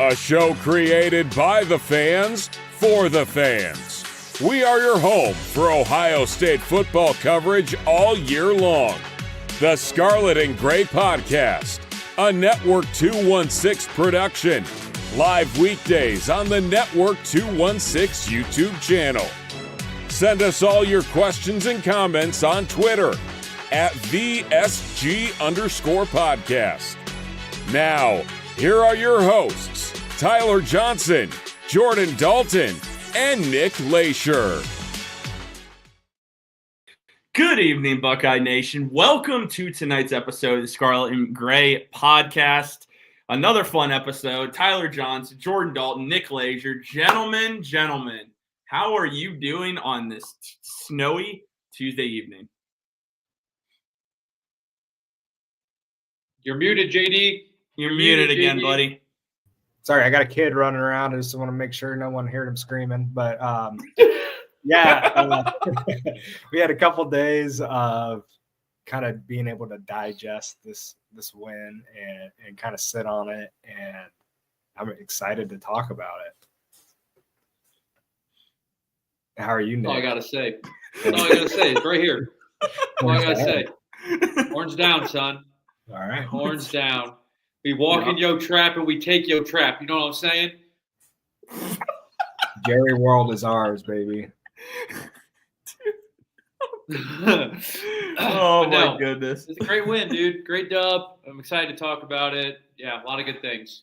A show created by the fans, for the fans. We are your home for Ohio State football coverage all year long. The Scarlet and Gray Podcast, a Network 216 production. Live weekdays on the Network 216 YouTube channel. Send us all your questions and comments on Twitter at VSG_podcast. Now, here are your hosts, Tyler Johnson, Jordan Dalton, and Nick Leisure. Good evening, Buckeye Nation. Welcome to tonight's episode of the Scarlet and Gray Podcast. Another fun episode. Tyler Johnson, Jordan Dalton, Nick Leisure. Gentlemen, how are you doing on this snowy Tuesday evening? You're muted, JD. You're muted again, buddy. Sorry, I got a kid running around. I just want to make sure no one heard him screaming. But we had a couple days of kind of being able to digest this win and kind of sit on it, and I'm excited to talk about it. How are you, Nick? All I gotta say. It's right here. All I gotta say. Horns down, son. All right. Horns down. We walk in your trap and we take your trap. You know what I'm saying? Jerry World is ours, baby. Oh, my goodness. It's a great win, dude. Great dub. I'm excited to talk about it. Yeah, a lot of good things.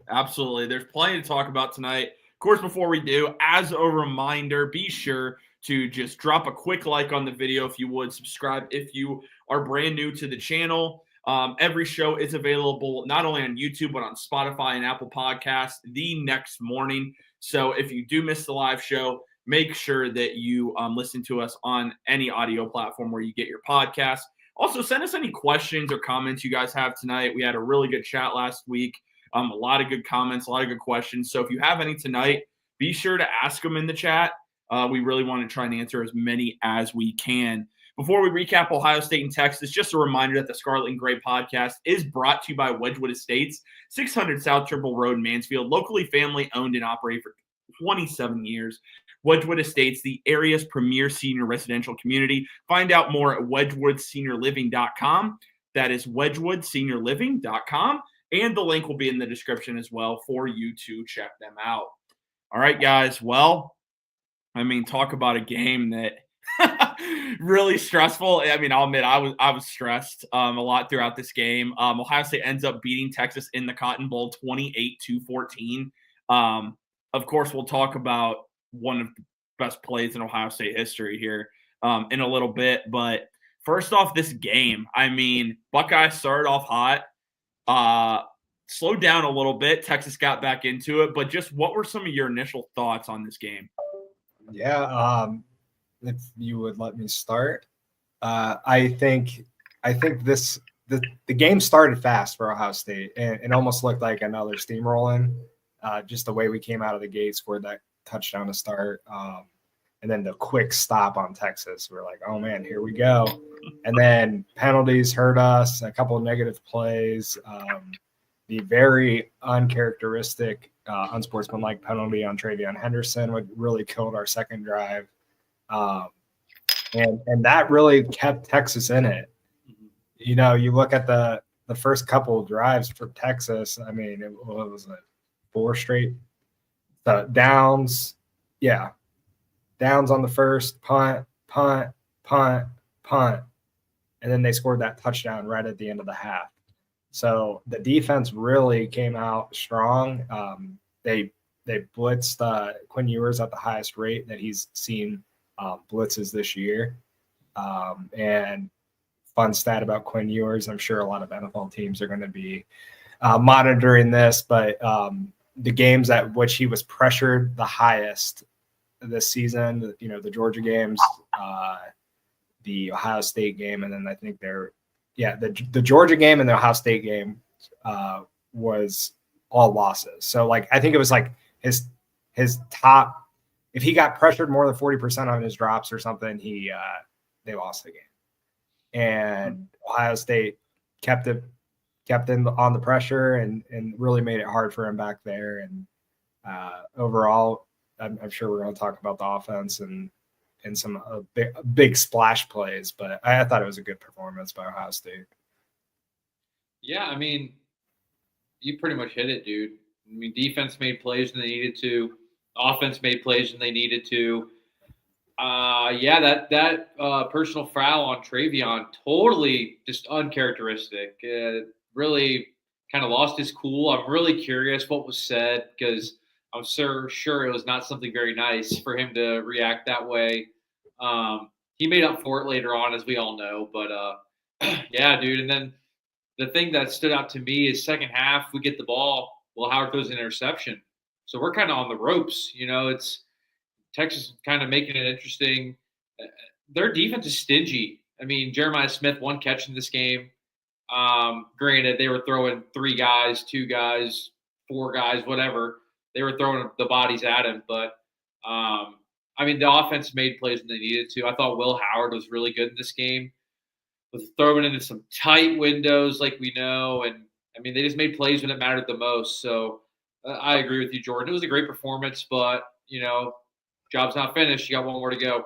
Absolutely. There's plenty to talk about tonight. Of course, before we do, as a reminder, be sure to just drop a quick like on the video if you would. Subscribe if you are brand new to the channel. Every show is available not only on YouTube, but on Spotify and Apple Podcasts the next morning. So if you do miss the live show, make sure that you listen to us on any audio platform where you get your podcast. Also, send us any questions or comments you guys have tonight. We had a really good chat last week. A lot of good comments, a lot of good questions. So if you have any tonight, be sure to ask them in the chat. We really want to try and answer as many as we can. Before we recap Ohio State and Texas, just a reminder that the Scarlet and Gray Podcast is brought to you by Wedgewood Estates, 600 South Trimble Rd, Mansfield, locally family owned and operated for 27 years. Wedgewood Estates, the area's premier senior residential community. Find out more at wedgwoodseniorliving.com. That is wedgwoodseniorliving.com. And the link will be in the description as well for you to check them out. All right, guys. Well, talk about a game that really stressful. I'll admit I was stressed a lot throughout this game. Ohio State ends up beating Texas in the Cotton Bowl 28-14. Of course, we'll talk about one of the best plays in Ohio State history here in a little bit. But first off, this game, Buckeyes started off hot, slowed down a little bit. Texas got back into it. But just what were some of your initial thoughts on this game? Yeah, if you would let me start, I think the game started fast for Ohio State, and it almost looked like another steamrolling. Just the way we came out of the gate, scored that touchdown to start, and then the quick stop on Texas. We're like, oh man, here we go. And then penalties hurt us. A couple of negative plays. The very uncharacteristic, unsportsmanlike penalty on Travion Henderson would really killed our second drive. And that really kept Texas in it. You know, you look at the first couple of drives for Texas. It was 4 straight downs. Yeah. Downs on the first, punt. And then they scored that touchdown right at the end of the half. So the defense really came out strong. They blitzed Quinn Ewers at the highest rate that he's seen blitzes this year. And fun stat about Quinn Ewers, I'm sure a lot of NFL teams are going to be monitoring this, but the games at which he was pressured the highest this season, the Georgia games, the Ohio State game, and then I think the Georgia game and the Ohio State game was all losses. So I think it was his top. If he got pressured more than 40% on his drops or something, they lost the game. And Ohio State kept it kept him on the pressure and really made it hard for him back there. And overall, I'm sure we're going to talk about the offense and some big splash plays, but I thought it was a good performance by Ohio State. Yeah, I mean, you pretty much hit it, dude. I mean, defense made plays when they needed to. Offense made plays when they needed to. That personal foul on Travion, totally just uncharacteristic. Really kind of lost his cool. I'm really curious what was said because I'm sure it was not something very nice for him to react that way. He made up for it later on, as we all know. But, yeah, dude. And then the thing that stood out to me is second half, we get the ball. Well, Howard throws an interception. So we're kind of on the ropes. It's Texas kind of making it interesting. Their defense is stingy. I mean, Jeremiah Smith, 1 catch in this game. Granted, they were throwing 3 guys, 2 guys, 4 guys, whatever. They were throwing the bodies at him. But, I mean, the offense made plays when they needed to. I thought Will Howard was really good in this game. Was throwing into some tight windows like we know. And, I mean, they just made plays when it mattered the most. So I agree with you, Jordan. It was a great performance, but, job's not finished. You got 1 more to go.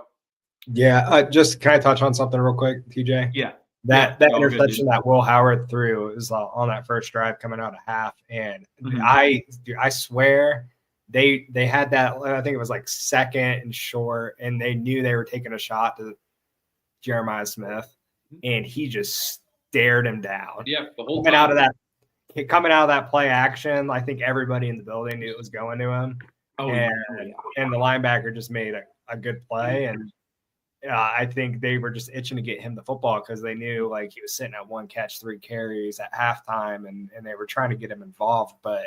Yeah, just can I touch on something real quick, TJ? Yeah. That interception that Will Howard threw was on that first drive coming out of half, and I swear they had that. I think it was like second and short, and they knew they were taking a shot to Jeremiah Smith, and he just stared him down. Yeah, the whole coming time. Coming out of that play action, I think everybody in the building knew it was going to him. And the linebacker just made a good play, and I think they were just itching to get him the football because they knew like he was sitting at 1 catch, 3 carries at halftime, and they were trying to get him involved. But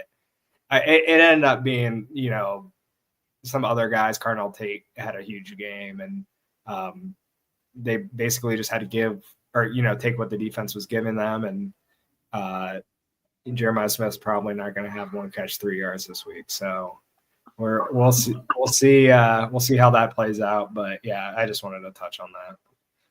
it ended up being, some other guys. Carnell Tate had a huge game, and they basically just had to take what the defense was giving them. And Jeremiah Smith's probably not going to have 1 catch, 3 yards this week. So we'll see how that plays out. But yeah, I just wanted to touch on that.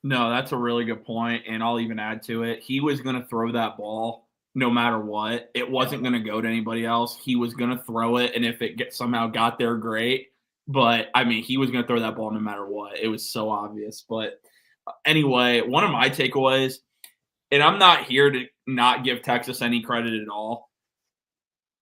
No, that's a really good point, and I'll even add to it. He was going to throw that ball no matter what. It wasn't going to go to anybody else. He was going to throw it, and if it somehow got there, great. But, I mean, he was going to throw that ball no matter what. It was so obvious. But anyway, one of my takeaways, and I'm not here to not give Texas any credit at all.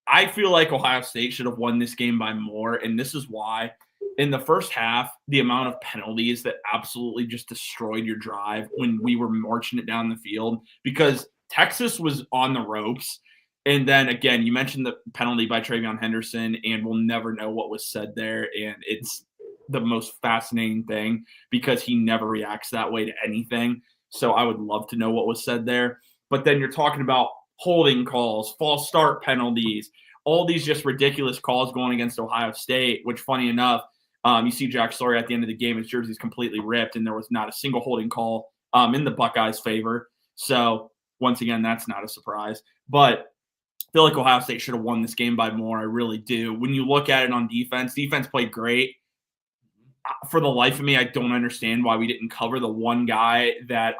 I feel like Ohio State should have won this game by more, and this is why. In the first half, the amount of penalties that absolutely just destroyed your drive when we were marching it down the field, because Texas was on the ropes. And then, again, you mentioned the penalty by Travion Henderson, and we'll never know what was said there. And it's the most fascinating thing because he never reacts that way to anything. So I would love to know what was said there. But then you're talking about holding calls, false start penalties, all these just ridiculous calls going against Ohio State, which, funny enough, you see Jack Sawyer at the end of the game, his jersey's completely ripped, and there was not a single holding call in the Buckeyes' favor. So, once again, that's not a surprise. But I feel like Ohio State should have won this game by more. I really do. When you look at it on defense played great. For the life of me, I don't understand why we didn't cover the one guy that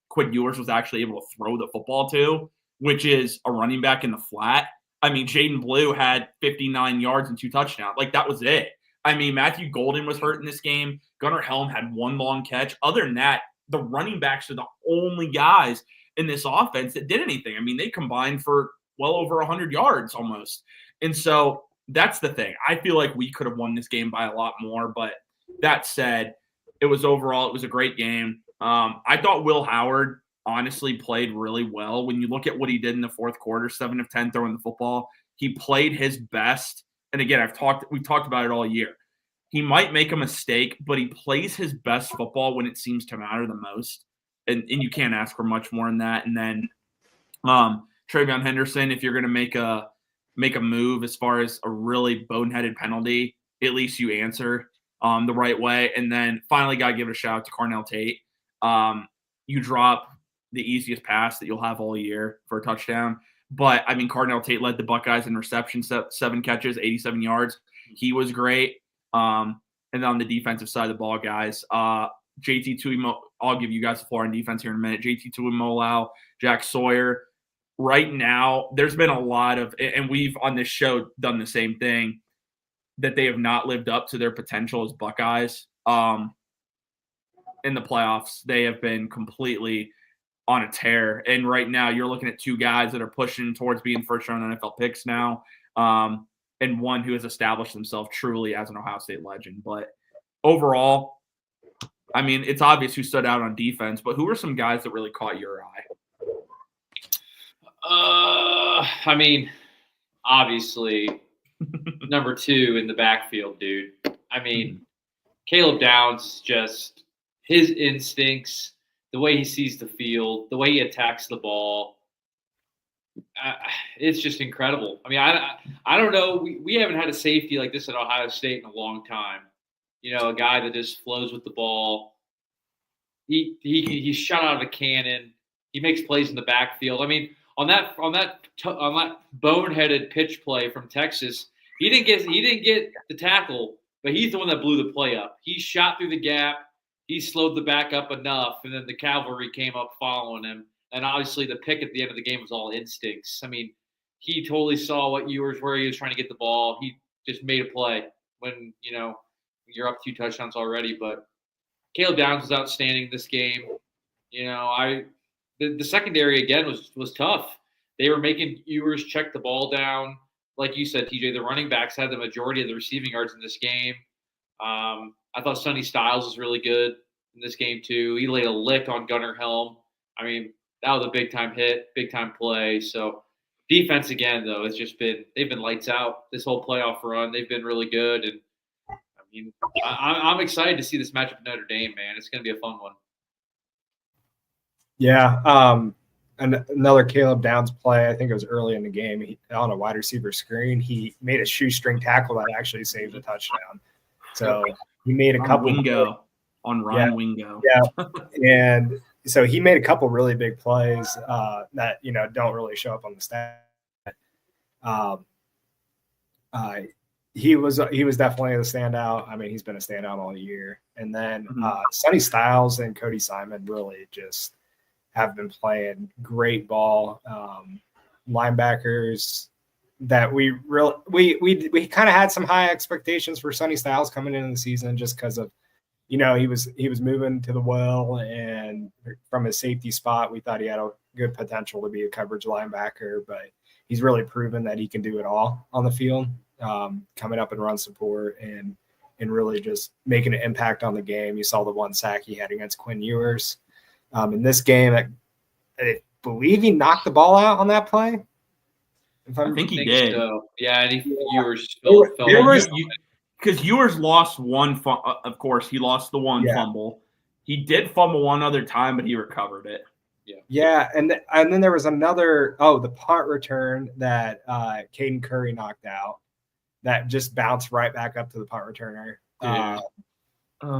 Quinn Ewers was actually able to throw the football to, which is a running back in the flat. I mean, Jaden Blue had 59 yards and 2 touchdowns. Like, that was it. I mean, Matthew Golden was hurt in this game. Gunnar Helm had 1 long catch. Other than that, the running backs are the only guys in this offense that did anything. I mean, they combined for well over 100 yards almost. And so that's the thing. I feel like we could have won this game by a lot more. But that said, it was a great game. I thought Will Howard honestly played really well. When you look at what he did in the fourth quarter, 7 of 10 throwing the football, he played his best. And again, we've talked about it all year. He might make a mistake, but he plays his best football when it seems to matter the most. And you can't ask for much more than that. And then Travion Henderson, if you're going to make a move as far as a really boneheaded penalty, at least you answer the right way. And then finally got to give a shout out to Carnell Tate. You drop the easiest pass that you'll have all year for a touchdown. But, I mean, Carnell Tate led the Buckeyes in receptions, 7 catches, 87 yards. He was great. And then on the defensive side of the ball, guys, JT Tuimoloau, I'll give you guys the floor on defense here in a minute. JT Tuimoloau, Jack Sawyer, right now, there's been a lot of, and we've on this show done the same thing, that they have not lived up to their potential as Buckeyes. In the playoffs, they have been completely on a tear. And right now, you're looking at two guys that are pushing towards being first-round NFL picks now, and one who has established himself truly as an Ohio State legend. But overall, I mean, it's obvious who stood out on defense, but who were some guys that really caught your eye? I mean, obviously, number 2 in the backfield, dude. I mean, Caleb Downs is just his instincts, the way he sees the field, the way he attacks the ball. It's just incredible. I mean, I don't know. We haven't had a safety like this at Ohio State in a long time. You know, a guy that just flows with the ball. He's shot out of a cannon. He makes plays in the backfield. I mean, on that boneheaded pitch play from Texas, he didn't get the tackle, but he's the one that blew the play up. He shot through the gap. He slowed the back up enough, and then the cavalry came up following him. And obviously, the pick at the end of the game was all instincts. I mean, he totally saw where he was trying to get the ball. He just made a play when you're up 2 touchdowns already. But Caleb Downs was outstanding this game. The secondary again was tough. They were making Ewers check the ball down. Like you said, TJ, the running backs had the majority of the receiving yards in this game. I thought Sonny Styles was really good in this game too. He laid a lick on Gunnar Helm. I mean, that was a big-time hit, big-time play. So defense, again, though, they've been lights out this whole playoff run. They've been really good. And, I mean, I'm excited to see this matchup with Notre Dame, man. It's going to be a fun one. Yeah. And another Caleb Downs play, I think it was early in the game, on a wide receiver screen, he made a shoestring tackle that actually saved a touchdown. So he made a couple on Ryan Wingo. Yeah. And so he made a couple really big plays that don't really show up on the stat. He was definitely the standout. I mean, he's been a standout all year. And then Sonny Styles and Cody Simon really just have been playing great ball. Linebackers that we kind of had some high expectations for Sonny Styles coming into the season just because of he was moving to the well, and from his safety spot, we thought he had a good potential to be a coverage linebacker, but he's really proven that he can do it all on the field, coming up and run support and really just making an impact on the game. You saw the 1 sack he had against Quinn Ewers. In this game, I believe he knocked the ball out on that play. I think he did. So. Yeah, and Ewers because Ewers lost one. Of course, he lost the one fumble. He did fumble one other time, but he recovered it. Yeah, and then there was another. The punt return that Caden Curry knocked out that just bounced right back up to the punt returner.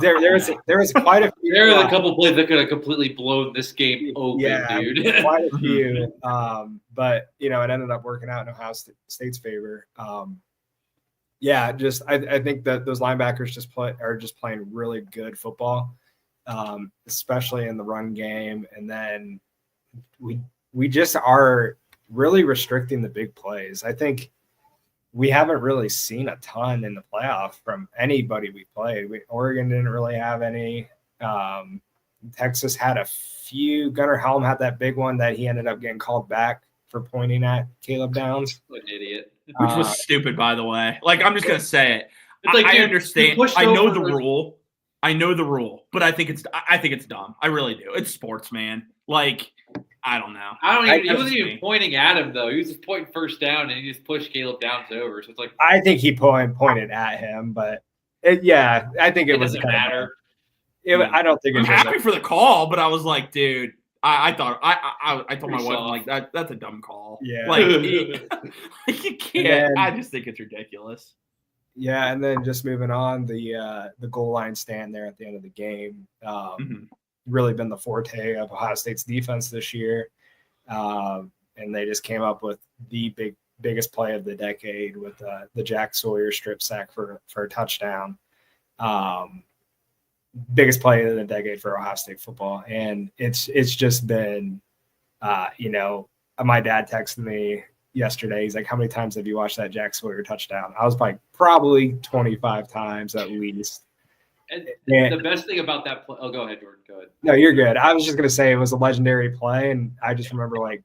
There was quite a few. There were a couple plays that could have completely blown this game open, dude. Quite a few. But it ended up working out in Ohio State's favor. I think that those linebackers are just playing really good football, especially in the run game. And then we just are really restricting the big plays. I think we haven't really seen a ton in the playoff from anybody we played. Oregon didn't really have any. Texas had a few. Gunnar Helm had that big one that he ended up getting called back for pointing at Caleb Downs. What an idiot. Which was stupid, by the way. Like, I'm just going to say it. It's like, I understand. I know the rule. I know the rule, but I think it's dumb. I really do. It's sports, man. Like, I don't know. He wasn't even pointing at him, though. He was just pointing first down, and he just pushed Caleb Downs over. So it's like, I think he pointed at him, but I think it doesn't matter. I don't think I'm happy for the call, but I was like, dude, I thought I told my wife, I'm like, that's a dumb call. Yeah, like you can't. I just think it's ridiculous. Yeah, and then just moving on, the goal line stand there at the end of the game, really been the forte of Ohio State's defense this year, and they just came up with the biggest play of the decade with the Jack Sawyer strip sack for a touchdown. Biggest play of the decade for Ohio State football, and it's just been, my dad texted me yesterday. He's like, how many times have you watched that Jack Sawyer touchdown? I was like, probably 25 times at least. And the best thing about that play, go ahead, Jordan. Go ahead. No, you're good. I was just going to say it was a legendary play. And I just remember, like,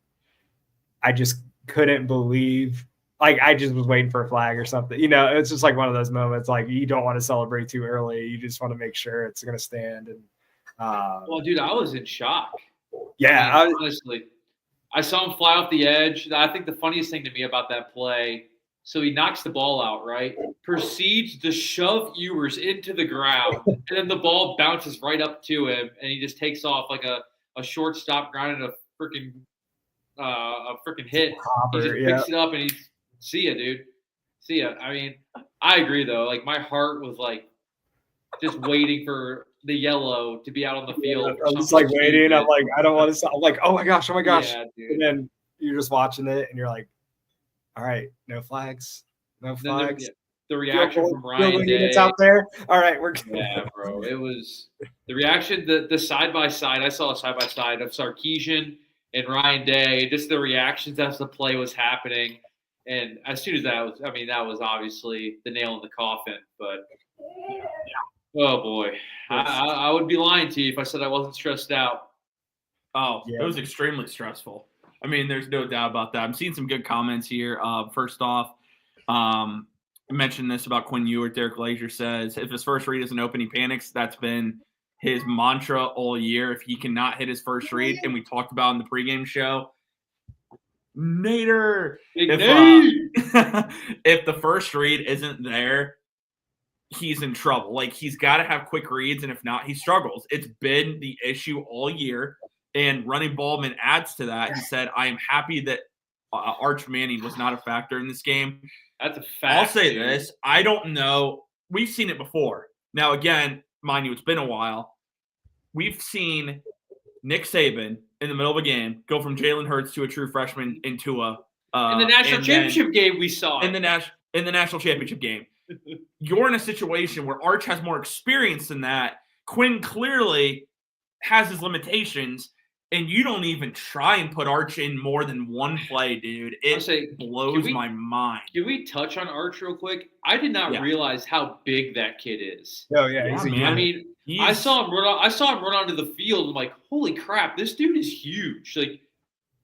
I just couldn't believe, like, I just was waiting for a flag or something. You know, it's just like one of those moments, like, you don't want to celebrate too early. You just want to make sure it's going to stand. And well, dude, I was in shock. Yeah. Honestly, I saw him fly off the edge. I think the funniest thing to me about that play, so he knocks the ball out, right? Proceeds to shove Ewers into the ground, and then the ball bounces right up to him, and he just takes off like a shortstop grounded a freaking hit. He just picks it up, and he's see ya, dude. See ya. I mean, I agree though. Like my heart was like just waiting for the yellow to be out on the field. I'm just like waiting. I'm like, I don't want to stop. I'm like, oh my gosh. Yeah, dude. And then you're just watching it, and you're like, all right, no flags. The reaction from Ryan Day. It's out there. All right, we're good. Yeah, bro. It was the reaction, the side by side. I saw a side by side of Sarkisian and Ryan Day. Just the reactions as the play was happening, and as soon as that was obviously the nail in the coffin. But oh boy, I would be lying to you if I said I wasn't stressed out. Oh, yeah. It was extremely stressful. I mean, there's no doubt about that. I'm seeing some good comments here. First off, I mentioned this about Quinn Ewert. Derek Glazier says, if his first read isn't open, he panics. That's been his mantra all year. If he cannot hit his first read, and we talked about in the pregame show, Nader, if the first read isn't there, he's in trouble. Like, he's got to have quick reads, and if not, he struggles. It's been the issue all year. And Running Ballman adds to that. He said, I am happy that Arch Manning was not a factor in this game. That's a fact. I'll say this. I don't know. We've seen it before. Now, again, mind you, it's been a while. We've seen Nick Saban in the middle of a game go from Jalen Hurts to a true freshman into a in the national championship game we saw. In the national championship game. You're in a situation where Arch has more experience than that. Quinn clearly has his limitations. And you don't even try and put Arch in more than one play, dude. It blows my mind. Can we touch on Arch real quick? I did not realize how big that kid is. Oh yeah, man. I mean, I saw him run onto the field. I'm like, holy crap, this dude is huge. Like,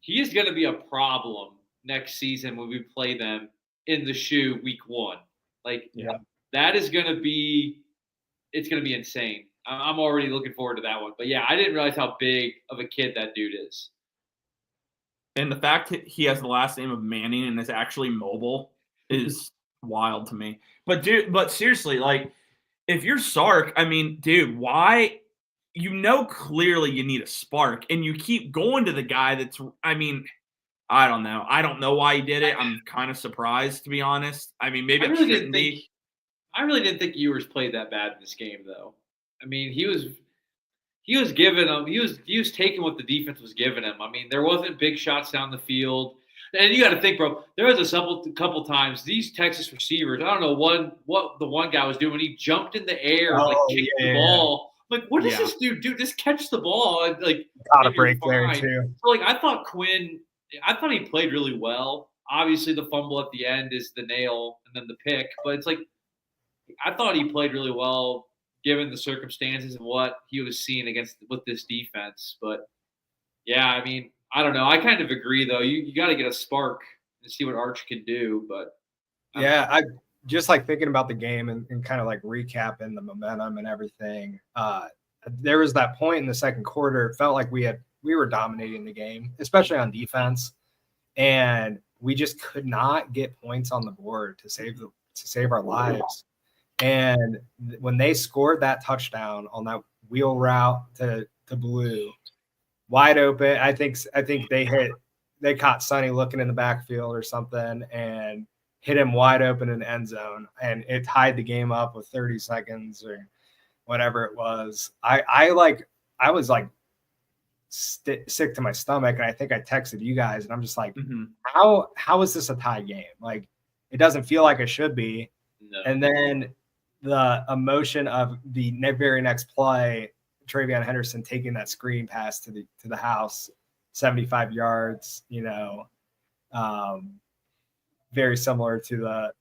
he is going to be a problem next season when we play them in the shoe week 1. Like, that is going to be – it's going to be insane. I'm already looking forward to that one. But, yeah, I didn't realize how big of a kid that dude is. And the fact that he has the last name of Manning and is actually mobile is wild to me. But, dude, seriously, like, if you're Sark, I mean, dude, why – you know clearly you need a spark, and you keep going to the guy that's – I mean, I don't know. I don't know why he did it. I'm kind of surprised, to be honest. I mean, maybe it shouldn't be. I really didn't think Ewers played that bad in this game, though. I mean, he was giving them. He was taking what the defense was giving him. I mean, there wasn't big shots down the field, and you got to think, bro. There was a couple times these Texas receivers. I don't know what the one guy was doing. He jumped in the air, kicked the ball. Like, what does this dude do? Just catch the ball and got a break there too. So, I thought Quinn. I thought he played really well. Obviously, the fumble at the end is the nail, and then the pick. But it's I thought he played really well, given the circumstances and what he was seeing with this defense. But, yeah, I mean, I don't know. I kind of agree, though. You got to get a spark and see what Arch can do. But I just thinking about the game and kind of recapping the momentum and everything. There was that point in the second quarter. It felt like we were dominating the game, especially on defense, and we just could not get points on the board to save our lives. And when they scored that touchdown on that wheel route to Blue, wide open, I think they caught Sonny looking in the backfield or something and hit him wide open in the end zone, and it tied the game up with 30 seconds or whatever it was. I was sick to my stomach, and I think I texted you guys, and I'm just like, how is this a tie game? It doesn't feel like it should be. No. And then the emotion of the very next play, Travion Henderson taking that screen pass to the house, 75 yards, very similar to the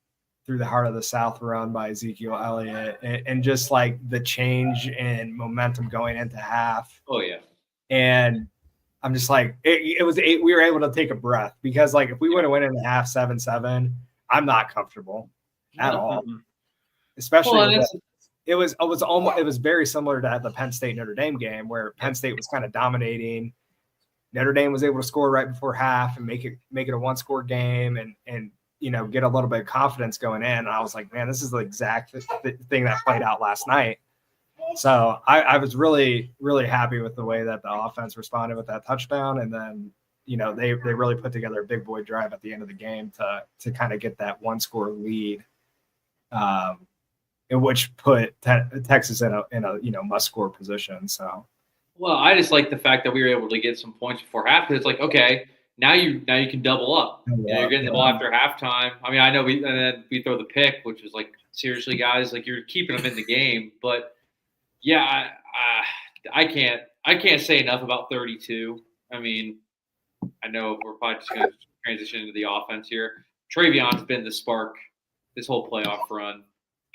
Through the Heart of the South run by Ezekiel Elliott, and just like the change in momentum going into half. Oh yeah. And I'm just like, we were able to take a breath, because like if we would have went into half 7-7, I'm not comfortable at all. Especially it was very similar to the Penn State Notre Dame game, where Penn State was kind of dominating. Notre Dame was able to score right before half and make it a 1-score game, and get a little bit of confidence going in. And I was like, man, this is the exact thing that played out last night. So I was really, really happy with the way that the offense responded with that touchdown. And then, they really put together a big boy drive at the end of the game to kind of get that 1-score lead, in which put Texas in a must-score position. So, well, I just like the fact that we were able to get some points before half, because it's like, okay, now you can double up. You're getting the ball after halftime. I mean, I know and then we throw the pick, which was like, seriously, guys, like you're keeping them in the game. But yeah, I can't say enough about 32. I mean, I know we're probably just going to transition into the offense here. Travion's been the spark this whole playoff run.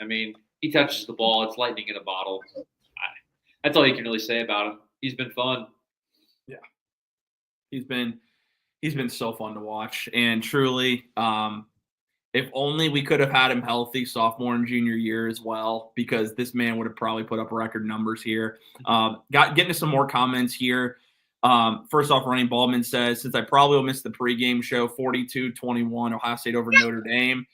I mean, he touches the ball, it's lightning in a bottle. That's all you can really say about him. He's been fun. Yeah, he's been so fun to watch, and truly, if only we could have had him healthy sophomore and junior year as well, because this man would have probably put up record numbers here. Getting to some more comments here. First off, Running Ballman says, since I probably will miss the pregame show, 42-21, Ohio State over Notre Dame.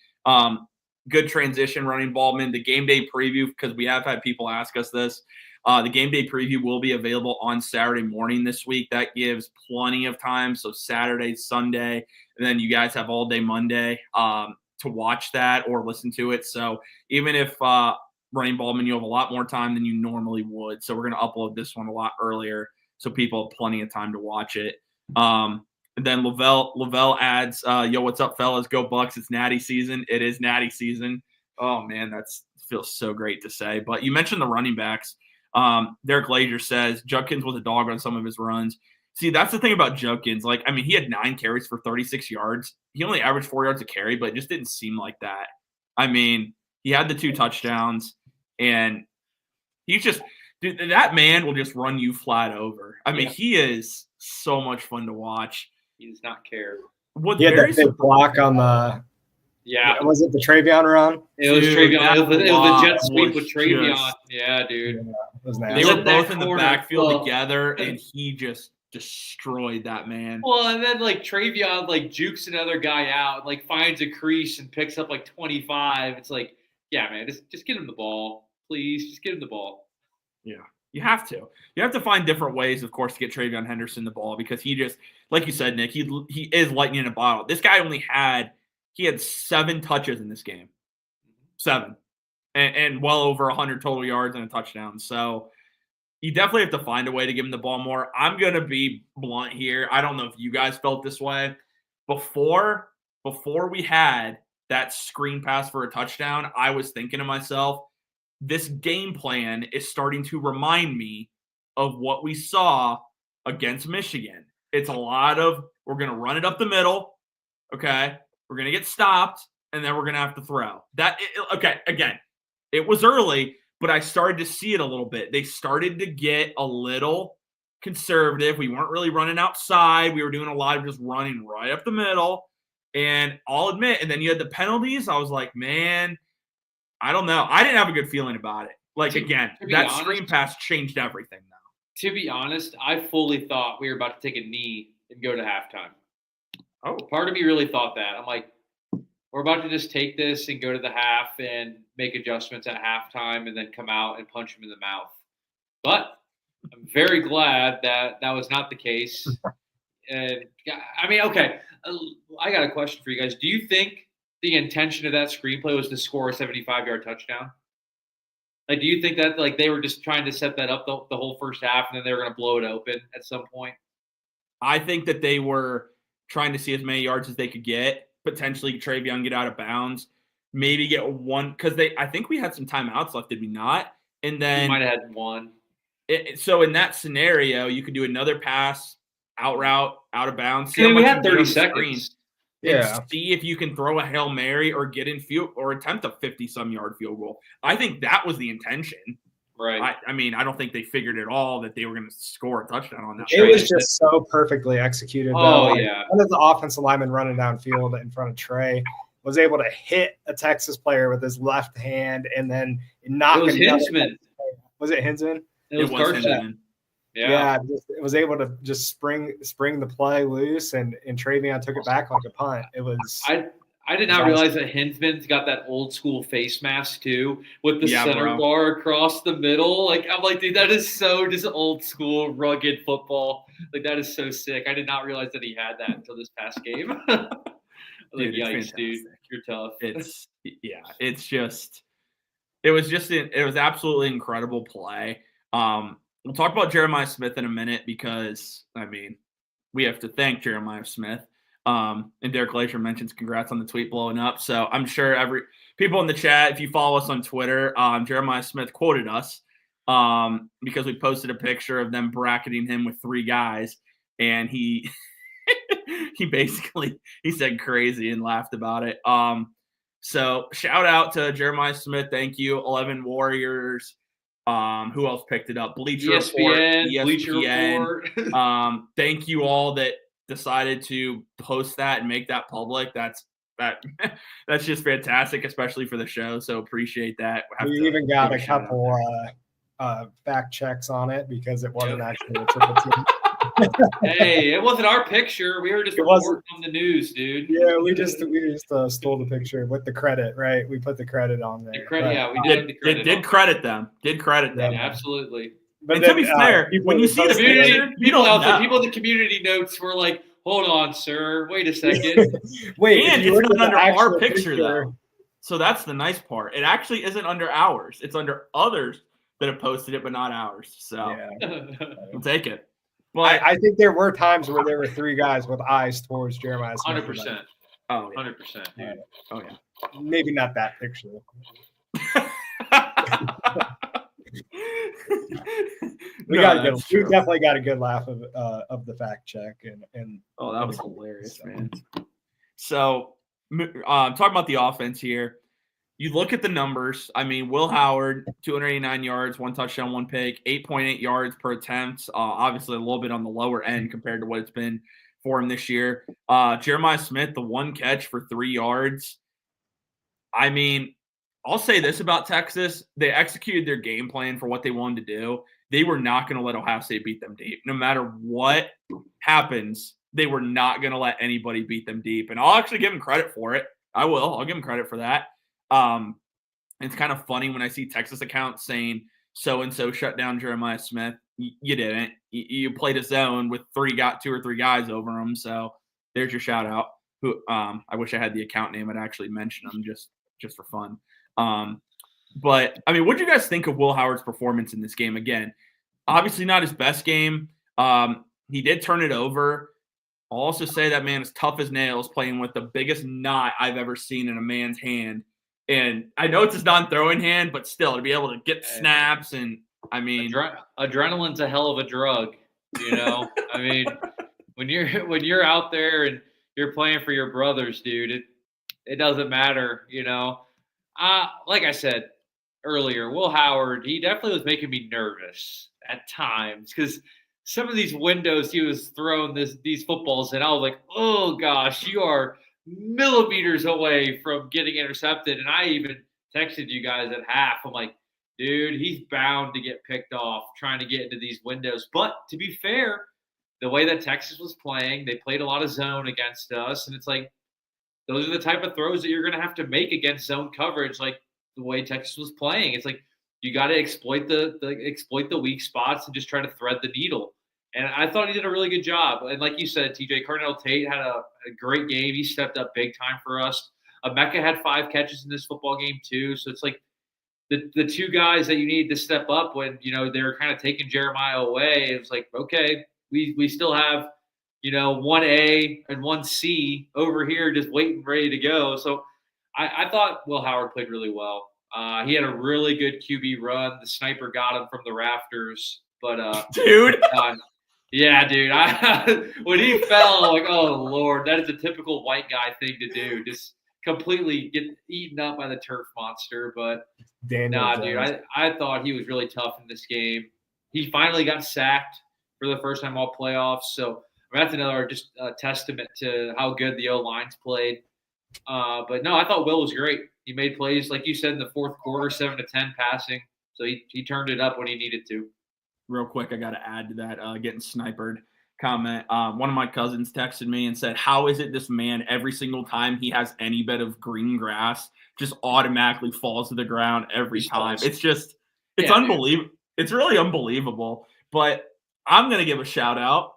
Good transition, Running Ballman. The game day preview, because we have had people ask us this. The game day preview will be available on Saturday morning this week. That gives plenty of time. So Saturday, Sunday, and then you guys have all day Monday to watch that or listen to it. So even if Running Ballman, you have a lot more time than you normally would. So we're going to upload this one a lot earlier so people have plenty of time to watch it. And then Lavelle adds, yo, what's up, fellas? Go Bucks. It's natty season. It is natty season. Oh, man, that feels so great to say. But you mentioned the running backs. Derek Glazier says Judkins was a dog on some of his runs. See, that's the thing about Judkins. Like, I mean, he had 9 carries for 36 yards. He only averaged 4 yards a carry, but it just didn't seem like that. I mean, he had the 2 touchdowns, and he's just – dude, that man will just run you flat over. I mean, he is so much fun to watch. He does not care. He had that big block on the – yeah. Was it the Travion run? It was Travion. It was a jet sweep with Travion. Yeah, dude. Yeah, they were both in the backfield together, and he just destroyed that man. Well, and then like Travion like jukes another guy out, like finds a crease and picks up like 25. It's like, yeah, man, just get him the ball, please. Just get him the ball. Yeah, you have to. You have to find different ways, of course, to get Travion Henderson the ball, because he just, like you said, Nick, he is lightning in a bottle. This guy he had 7 touches in this game, 7, and well over 100 total yards and a touchdown. So you definitely have to find a way to give him the ball more. I'm going to be blunt here. I don't know if you guys felt this way. Before we had that screen pass for a touchdown, I was thinking to myself, this game plan is starting to remind me of what we saw against Michigan. It's a lot of, we're going to run it up the middle, okay? We're going to get stopped, and then we're going to have to throw. Again, it was early, but I started to see it a little bit. They started to get a little conservative. We weren't really running outside. We were doing a lot of just running right up the middle. And I'll admit, and then you had the penalties. I was like, man, I don't know. I didn't have a good feeling about it. Like, again, that screen pass changed everything now. To be honest, I fully thought we were about to take a knee and go to halftime. Oh, part of me really thought that. I'm like, we're about to just take this and go to the half and make adjustments at halftime and then come out and punch him in the mouth. But I'm very glad that that was not the case. And I mean, okay, I got a question for you guys. Do you think the intention of that screenplay was to score a 75-yard touchdown? Like, do you think that like they were just trying to set that up the whole first half and then they were going to blow it open at some point? I think that they were trying to see as many yards as they could get, potentially Travion get out of bounds, maybe get one, because I think we had some timeouts left, did we not? And then we might have had one. So in that scenario, you could do another pass out route, out of bounds. See And how we much had you get 30 on the screen. seconds. And see if you can throw a Hail Mary or get in field or attempt a 50-some yard field goal. I think that was the intention. Right. I mean, I don't think they figured at all that they were going to score a touchdown on that. It was just so perfectly executed. Oh, though. yeah. One of the offensive linemen running downfield in front of Trey was able to hit a Texas player with his left hand and then knock It was another. Hinsman. Was it Hinsman? It was Carson. Yeah, it was able to just spring the play loose, and Travion took it back like a punt. It was. I did not realize that Hinsman's got that old school face mask too, with the center bro. bar across the middle. Like I'm like, dude, that is so just old school rugged football. Like that is so sick. I did not realize that he had that until this past game. Like, yikes, dude, you're tough. It was absolutely incredible play. We'll talk about Jeremiah Smith in a minute because, I mean, we have to thank Jeremiah Smith. And Derek Glacier mentions congrats on the tweet blowing up. So I'm sure people in the chat, if you follow us on Twitter, Jeremiah Smith quoted us because we posted a picture of them bracketing him with 3 guys. And he he said crazy and laughed about it. So shout out to Jeremiah Smith. Thank you. 11 Warriors. Who else picked it up? Bleacher Report. Thank you all that decided to post that and make that public. That's just fantastic, especially for the show. So appreciate that. We even got a couple fact checks on it because it wasn't actually a triple team. Hey, it wasn't our picture. We were just reporting on the news, dude. Yeah, we just stole the picture with the credit, right? We put the credit on there. The credit, yeah, we did. Did credit them. Yeah, absolutely. But and then, to be fair, when you see the picture, people in the community notes were like, "Hold on, sir. Wait a second. Wait." And it's not under our picture though. So that's the nice part. It actually isn't under ours. It's under others that have posted it, but not ours. So we'll take it. But I think there were times where there were 3 guys with eyes towards Jeremiah Smith. 100%. Oh, yeah. 100%. Yeah. Oh, yeah. Maybe not that picture. We definitely got a good laugh of the fact check and oh, that was hilarious, man. So, talking about the offense here. You look at the numbers. I mean, Will Howard, 289 yards, 1 touchdown, 1 pick, 8.8 yards per attempt. Obviously, a little bit on the lower end compared to what it's been for him this year. Jeremiah Smith, the 1 catch for 3 yards. I mean, I'll say this about Texas. They executed their game plan for what they wanted to do. They were not going to let Ohio State beat them deep. No matter what happens, they were not going to let anybody beat them deep. And I'll actually give them credit for it. I will. I'll give them credit for that. It's kind of funny when I see Texas accounts saying so-and-so shut down Jeremiah Smith. You didn't. You played a zone with 2 or 3 guys over him. So there's your shout out. Who I wish I had the account name. I'd actually mention them just for fun. But I mean, what do you guys think of Will Howard's performance in this game? Again, obviously not his best game. He did turn it over. I'll also say that man is tough as nails, playing with the biggest knot I've ever seen in a man's hand. And I know it's his non-throwing hand, but still to be able to get snaps and I mean, adrenaline's a hell of a drug, you know. I mean, when you're out there and you're playing for your brothers, dude, it doesn't matter, you know. Like I said earlier, Will Howard, he definitely was making me nervous at times because some of these windows he was throwing these footballs in, I was like, oh gosh, you are millimeters away from getting intercepted. And I even texted you guys at half. I'm like, dude, he's bound to get picked off trying to get into these windows. But to be fair, the way that Texas was playing, they played a lot of zone against us. And it's like, those are the type of throws that you're going to have to make against zone coverage, like the way Texas was playing. It's like you got to exploit the weak spots and just try to thread the needle. And I thought he did a really good job. And like you said, TJ, Cardinal Tate had a great game. He stepped up big time for us. Mecca had 5 catches in this football game too. So it's like the 2 guys that you need to step up when, you know, they were kind of taking Jeremiah away. It was like, okay, we still have, you know, 1A and 1C over here just waiting, ready to go. So I thought Will Howard played really well. He had a really good QB run. The sniper got him from the rafters. But dude, Yeah, dude. When he fell, I'm like, oh Lord, that is a typical white guy thing to do. Just completely get eaten up by the turf monster. But Daniel nah, Jones. dude, I thought he was really tough in this game. He finally got sacked for the first time all playoffs. So that's another just testament to how good the O-lines played. But no, I thought Will was great. He made plays, like you said, in the fourth quarter, 7 to 10 passing. So he turned it up when he needed to. Real quick, I got to add to that getting snipered comment. One of my cousins texted me and said, how is it this man, every single time he has any bit of green grass, just automatically falls to the ground every time? It's unbelievable. Dude. It's really unbelievable. But I'm going to give a shout out.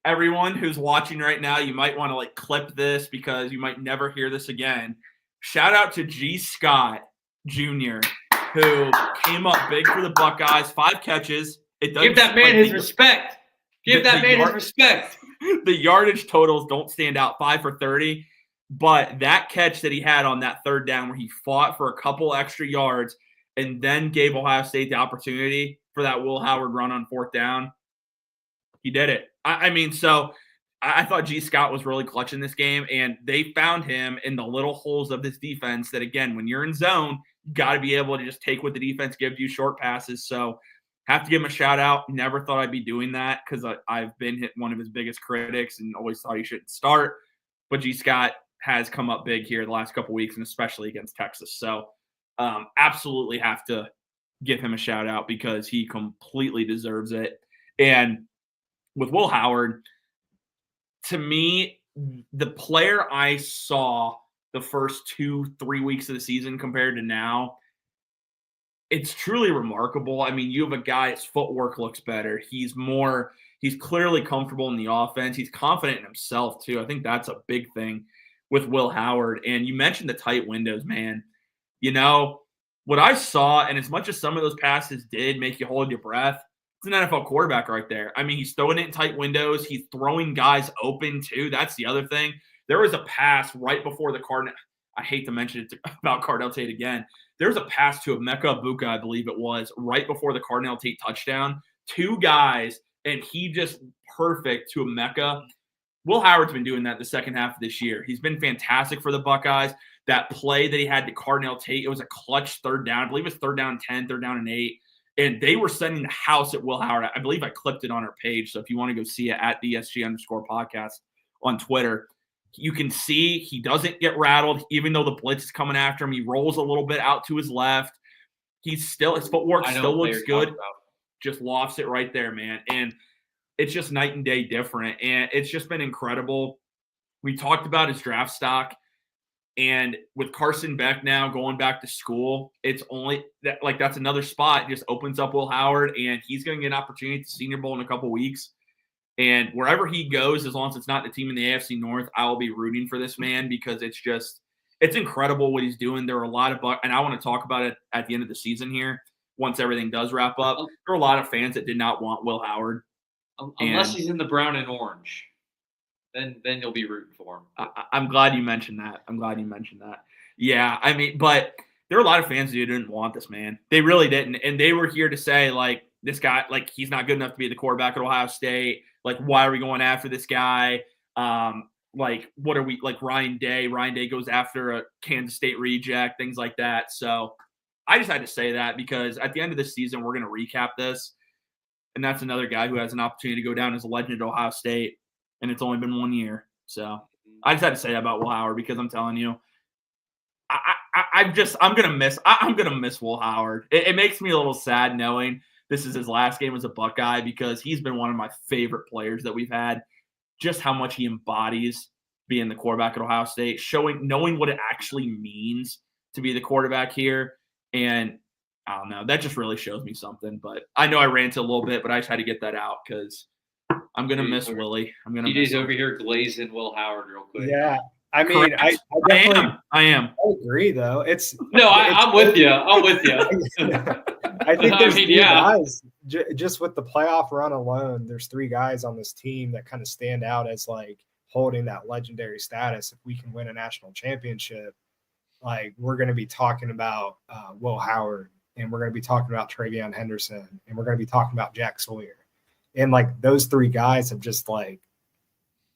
Everyone who's watching right now, you might want to clip this because you might never hear this again. Shout out to G. Scott Jr., who came up big for the Buckeyes, 5 catches. Give that man his respect. Give that man his respect. The yardage totals don't stand out, 5 for 30. But that catch that he had on that third down where he fought for a couple extra yards and then gave Ohio State the opportunity for that Will Howard run on 4th down, he did it. So I thought G. Scott was really clutch in this game, and they found him in the little holes of this defense that, again, when you're in zone, you got to be able to just take what the defense gives you, short passes. So have to give him a shout out. Never thought I'd be doing that because I've been one of his biggest critics and always thought he shouldn't start. But G. Scott has come up big here the last couple of weeks, and especially against Texas. So absolutely have to give him a shout out because he completely deserves it. And with Will Howard, to me, the player I saw the first 2-3 weeks of the season compared to now, it's truly remarkable. I mean, you have a guy, his footwork looks better. He's clearly comfortable in the offense. He's confident in himself, too. I think that's a big thing with Will Howard. And you mentioned the tight windows, man. You know, what I saw, and as much as some of those passes did make you hold your breath, it's an NFL quarterback right there. I mean, he's throwing it in tight windows. He's throwing guys open, too. That's the other thing. There was a pass right before the Cardinal. I hate to mention it about Cardell Tate again. There was a pass to Emeka Ibuka, I believe it was, right before the Cardinal Tate touchdown. 2 guys, and he just perfect to Emeka. Will Howard's been doing that the second half of this year. He's been fantastic for the Buckeyes. That play that he had to Cardinal Tate, it was a clutch 3rd down. I believe it was 3rd down 10, 3rd down and 8. And they were sending the house at Will Howard. I believe I clipped it on our page. So if you want to go see it at DSG_podcast on Twitter, you can see he doesn't get rattled, even though the blitz is coming after him. He rolls a little bit out to his left. His footwork still looks good. Just lofts it right there, man. And it's just night and day different. And it's just been incredible. We talked about his draft stock. And with Carson Beck now going back to school, it's only that that's another spot. It just opens up Will Howard, and he's going to get an opportunity at the Senior Bowl in a couple weeks. And wherever he goes, as long as it's not the team in the AFC North, I will be rooting for this man because it's incredible what he's doing. There are a lot of and I want to talk about it at the end of the season here once everything does wrap up. There are a lot of fans that did not want Will Howard. Unless he's in the brown and orange. Then you'll be rooting for him. I'm glad you mentioned that. Yeah, I mean, but there are a lot of fans who didn't want this man. They really didn't. And they were here to say, this guy, he's not good enough to be the quarterback at Ohio State. Why are we going after this guy? What are we, Ryan Day? Ryan Day goes after a Kansas State reject, things like that. So I just had to say that because at the end of this season, we're going to recap this. And that's another guy who has an opportunity to go down as a legend at Ohio State. And it's only been 1 year. So I just had to say that about Will Howard because I'm telling you, I'm going to miss Will Howard. It makes me a little sad knowing this is his last game as a Buckeye because he's been one of my favorite players that we've had. Just how much he embodies being the quarterback at Ohio State, knowing what it actually means to be the quarterback here. And I don't know, that just really shows me something. But I know I ranted a little bit, but I just had to get that out because I'm going to miss Willie. I'm going to miss him. over here glazing Will Howard real quick. Yeah. I mean, I am. I agree, though. I'm with you. I think there's 3 guys. Just with the playoff run alone, there's 3 guys on this team that kind of stand out as holding that legendary status. If we can win a national championship, we're going to be talking about Will Howard, and we're going to be talking about Travion Henderson, and we're going to be talking about Jack Sawyer. And like those three guys have just like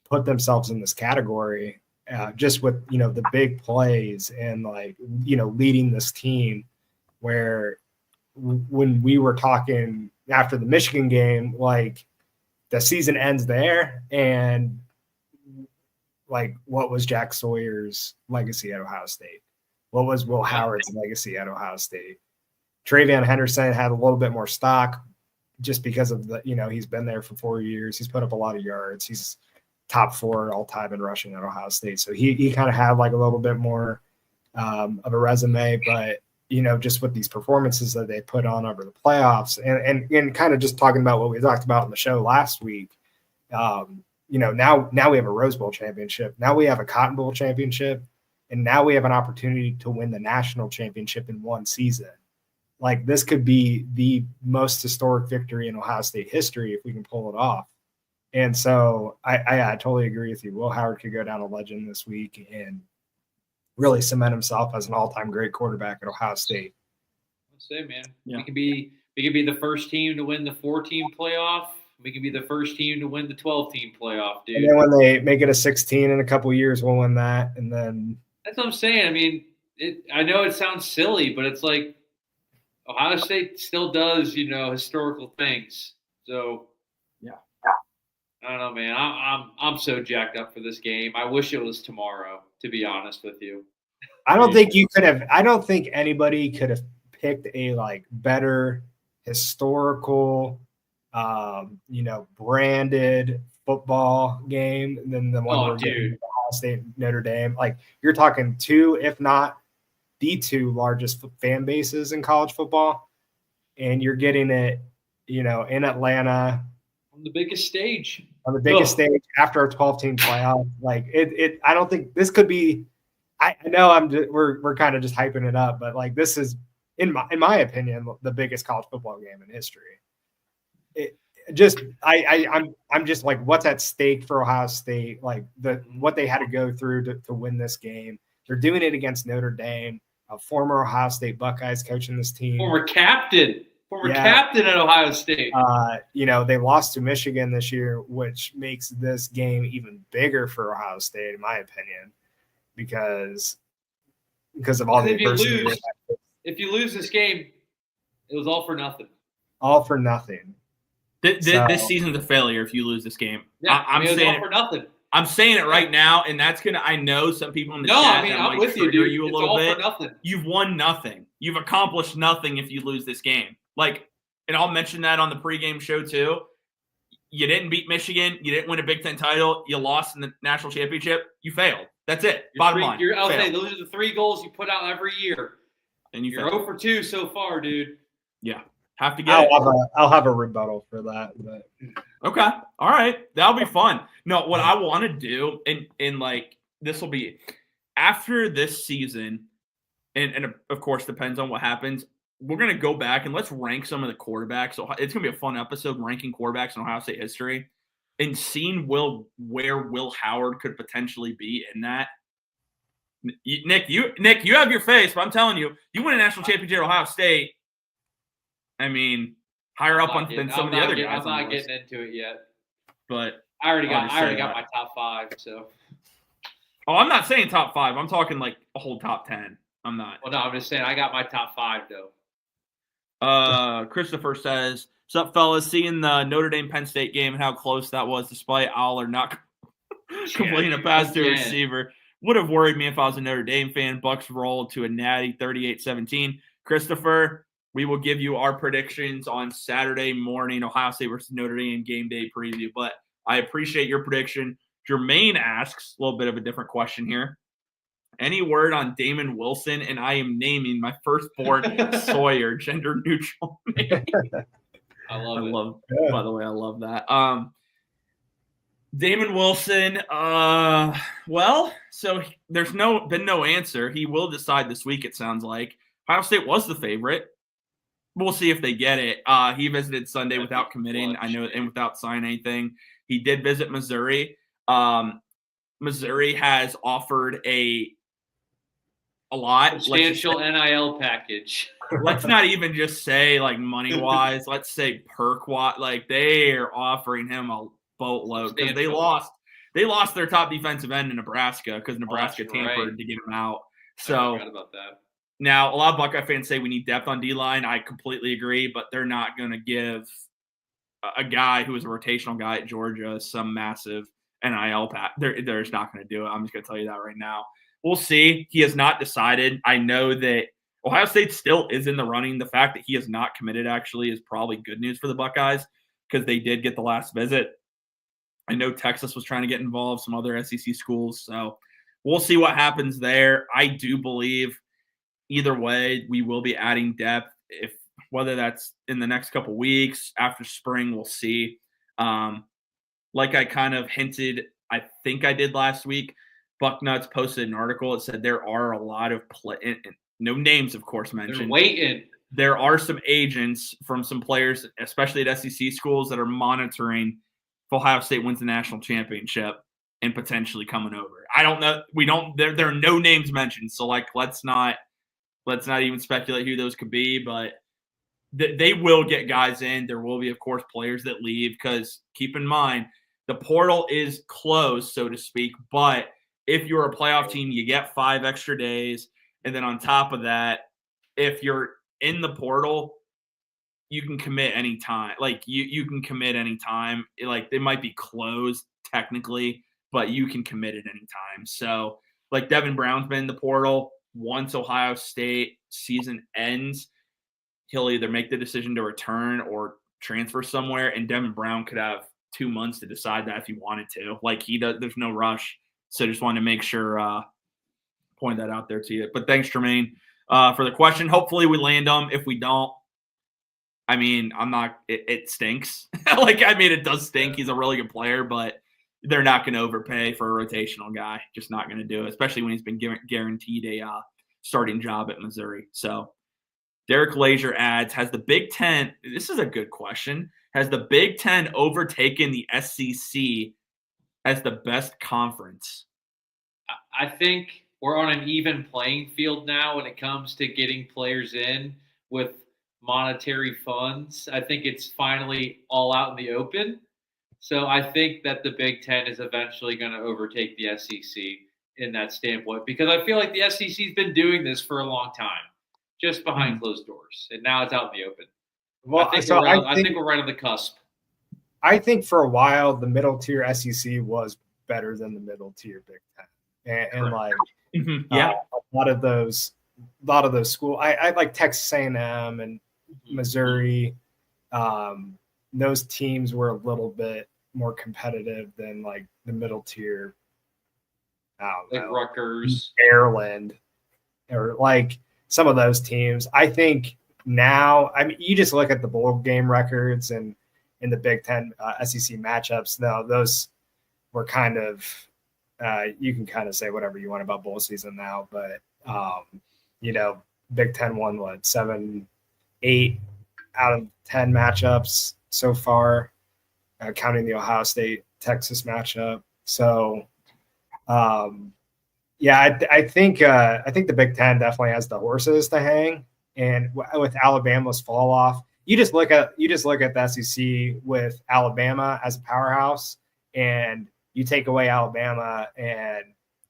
put themselves in this category just with, the big plays and like, leading this team where when we were talking after the Michigan game, like the season ends there. And like, what was Jack Sawyer's legacy at Ohio State? What was Will Howard's legacy at Ohio State? Travion Henderson had a little bit more stock just because of the, he's been there for 4 years. He's put up a lot of yards. He's top 4 all time in rushing at Ohio State. So he kind of had like a little bit more of a resume, but just with these performances that they put on over the playoffs and kind of just talking about what we talked about in the show last week, now we have a Rose Bowl championship. Now we have a Cotton Bowl championship, and now we have an opportunity to win the national championship in one season. Like this could be the most historic victory in Ohio State history if we can pull it off. And so I totally agree with you. Will Howard could go down a legend this week and really cement himself as an all-time great quarterback at Ohio State. I'll say, man, Yeah. we could be the first team to win the 4-team playoff. We could be the first team to win the 12-team playoff, dude. And then when they make it a 16 in a couple of years, we'll win that. And then that's what I'm saying. I mean, I know it sounds silly, but it's like Ohio State still does, historical things. So Yeah. I don't know, man. I'm so jacked up for this game. I wish it was tomorrow, to be honest with you. I don't think anybody could have picked a like better historical, branded football game than the one we're getting with Ohio State Notre Dame. Like you're talking 2, if not the 2 largest fan bases in college football, and you're getting it, in Atlanta On the biggest stage. On the biggest stage after a 12-team playoff. Like it. I don't think this could be. I know we're kind of just hyping it up, but like this is in my opinion the biggest college football game in history. I'm just like, what's at stake for Ohio State? Like what they had to go through to win this game. They're doing it against Notre Dame, a former Ohio State Buckeyes coaching this team. Former captain at Ohio State. They lost to Michigan this year, which makes this game even bigger for Ohio State, in my opinion, because of all the adversity. If you lose this game, it was all for nothing. All for nothing. This season's a failure if you lose this game. Yeah, I'm saying it was all for nothing. I'm saying it right now, and that's gonna. I know some people in the chat that I'm might with you, trigger dude. you a It's little all bit. for nothing. You've won nothing. You've accomplished nothing if you lose this game. Like, and I'll mention that on the pregame show too. You didn't beat Michigan. You didn't win a Big Ten title. You lost in the national championship. You failed. That's it. Bottom line. I'll say those are the 3 goals you put out every year. And you're 0 for 2 so far, dude. Yeah, have to get. I'll have a rebuttal for that. But Okay. All right. That'll be fun. No, what I want to do, and like this will be after this season, and of course depends on what happens. We're gonna go back and let's rank some of the quarterbacks. So it's gonna be a fun episode ranking quarterbacks in Ohio State history and seeing where Will Howard could potentially be in that. Nick, you have your face, but I'm telling you, you win a national championship at Ohio State. I mean, higher up than some of the other guys. I'm not getting into it yet. But I already got my top 5. So. Oh, I'm not saying top 5. I'm talking like a whole top 10. I'm not. Well, no, I'm just saying I got my top 5 though. Christopher says, "What's up, fellas? Seeing the Notre Dame Penn State game and how close that was, despite Aller not completing a pass to a receiver, would have worried me if I was a Notre Dame fan. Bucks rolled to a natty 38-17. Christopher, we will give you our predictions on Saturday morning, Ohio State versus Notre Dame game day preview. But I appreciate your prediction. Jermaine asks a little bit of a different question here. Any word on Damon Wilson? And I am naming my firstborn Sawyer, gender neutral name. I love By the way, I love that. Damon Wilson, so there's been no answer. He will decide this week, it sounds like. Ohio State was the favorite. We'll see if they get it. He visited Sunday without committing, I know, and without signing anything. He did visit Missouri. Missouri has offered a lot. Substantial NIL package. let's not even just say like money wise. Let's say perk wise. Like they are offering him a boatload because they lost their top defensive end in Nebraska because Nebraska tampered to get him out. So I forgot about that. Now, a lot of Buckeye fans say we need depth on D-line. I completely agree, but they're not going to give a guy who is a rotational guy at Georgia some massive NIL pack. They're just not going to do it. I'm just going to tell you that right now. We'll see. He has not decided. I know that Ohio State still is in the running. The fact that he has not committed actually is probably good news for the Buckeyes because they did get the last visit. I know Texas was trying to get involved, some other SEC schools. So we'll see what happens there. I do believe either way, we will be adding depth. If whether that's in the next couple weeks, after spring, we'll see. Like I kind of hinted, I think I did last week, Bucknuts posted an article. It said there are a lot of no names, of course, mentioned. They're waiting. There are some agents from some players, especially at SEC schools, that are monitoring if Ohio State wins the national championship and potentially coming over. I don't know. There are no names mentioned. So like, let's not even speculate who those could be, but they will get guys in. There will be, of course, players that leave because keep in mind, the portal is closed, so to speak. But if you're a playoff team, you get 5 extra days. And then on top of that, if you're in the portal, you can commit anytime. Like you can commit anytime. Like they might be closed technically, but you can commit at any time. So like Devin Brown's been in the portal. Once Ohio State season ends, he'll either make the decision to return or transfer somewhere, and Devin Brown could have 2 months to decide that if he wanted to. Like he does, there's no rush. So just wanted to make sure, point that out there to you. But thanks, Tremaine, for the question. Hopefully we land them. If we don't, I mean, it stinks. It does stink. He's a really good player, but they're not going to overpay for a rotational guy. Just not going to do it, especially when he's been guaranteed a starting job at Missouri. So Derek Lazier adds, has the Big Ten – this is a good question. Has the Big Ten overtaken the SEC as the best conference? I think we're on an even playing field now when it comes to getting players in with monetary funds. I think it's finally all out in the open. So I think that the Big Ten is eventually going to overtake the SEC in that standpoint because I feel like the SEC's been doing this for a long time, just behind closed doors, and now it's out in the open. Well, I think we're right on the cusp. I think for a while the middle tier SEC was better than the middle tier Big Ten, and like a lot of those schools. I like Texas A&M and Missouri. Those teams were a little bit more competitive than like the middle tier. Like Rutgers, Maryland, or like some of those teams. I think now, I mean, you just look at the bowl game records and in the Big Ten SEC matchups. Now, those were kind of you can kind of say whatever you want about bowl season now, but Big Ten won 7, 8 out of 10 matchups so far, counting the Ohio State Texas matchup. So, I think the Big Ten definitely has the horses to hang, and with Alabama's fall off, you just look at the SEC with Alabama as a powerhouse, and you take away Alabama, and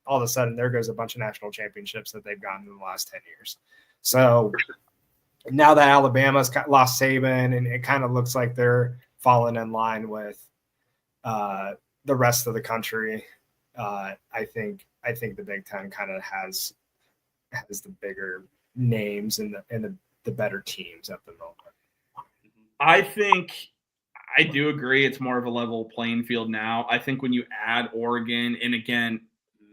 all of a sudden there goes a bunch of national championships that they've gotten in the last 10 years. So now that Alabama's lost Saban, and it kind of looks like they're falling in line with the rest of the country, I think the Big Ten kind of has the bigger names and the better teams at the moment. I think I do agree it's more of a level playing field now. I think when you add Oregon, and again,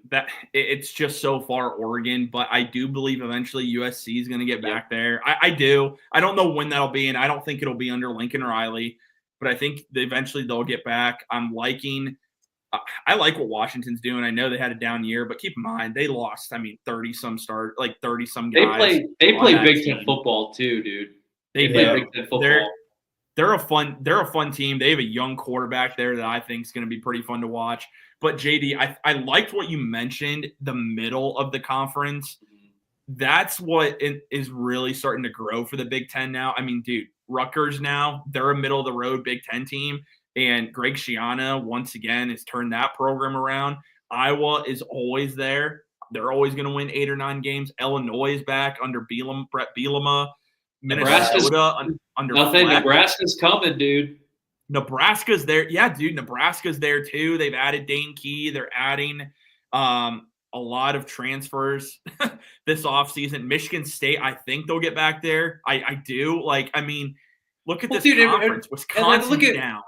that it's just so far Oregon, but I do believe eventually USC is going to get back there. I do. I don't know when that'll be, and I don't think it'll be under Lincoln Riley, but I think eventually they'll get back. I like what Washington's doing. I know they had a down year, but keep in mind they lost. 30-some guys. They play Big Ten football too, dude. They play Big Ten football. They're a fun team. They have a young quarterback there that I think is going to be pretty fun to watch. But JD, I liked what you mentioned, the middle of the conference. that's what is really starting to grow for the Big Ten now. I mean, dude, Rutgers now, they're a middle-of-the-road Big Ten team, and Greg Schiano, once again, has turned that program around. Iowa is always there. They're always going to win 8 or 9 games. Illinois is back under Brett Bielema. Minnesota under nothing. Fleck. Nebraska's coming, dude. Nebraska's there. Yeah, dude, Nebraska's there too. They've added Dane Key. They're adding a lot of transfers this offseason. Michigan State, I think they'll get back there. I do. Like, I mean, look at this conference. Wisconsin down.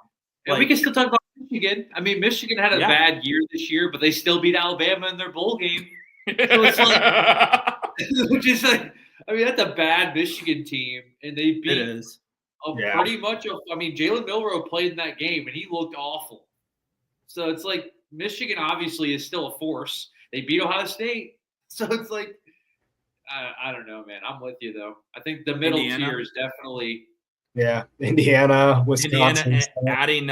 And we can still talk about Michigan. I mean, Michigan had a bad year this year, but they still beat Alabama in their bowl game. So it's like, which is like, I mean, that's a bad Michigan team, and they beat pretty much. I mean, Jalen Milroe played in that game, and he looked awful. So it's like Michigan obviously is still a force. They beat Ohio State, so it's like I don't know, man. I'm with you though. I think the middle tier is definitely Indiana, Wisconsin, adding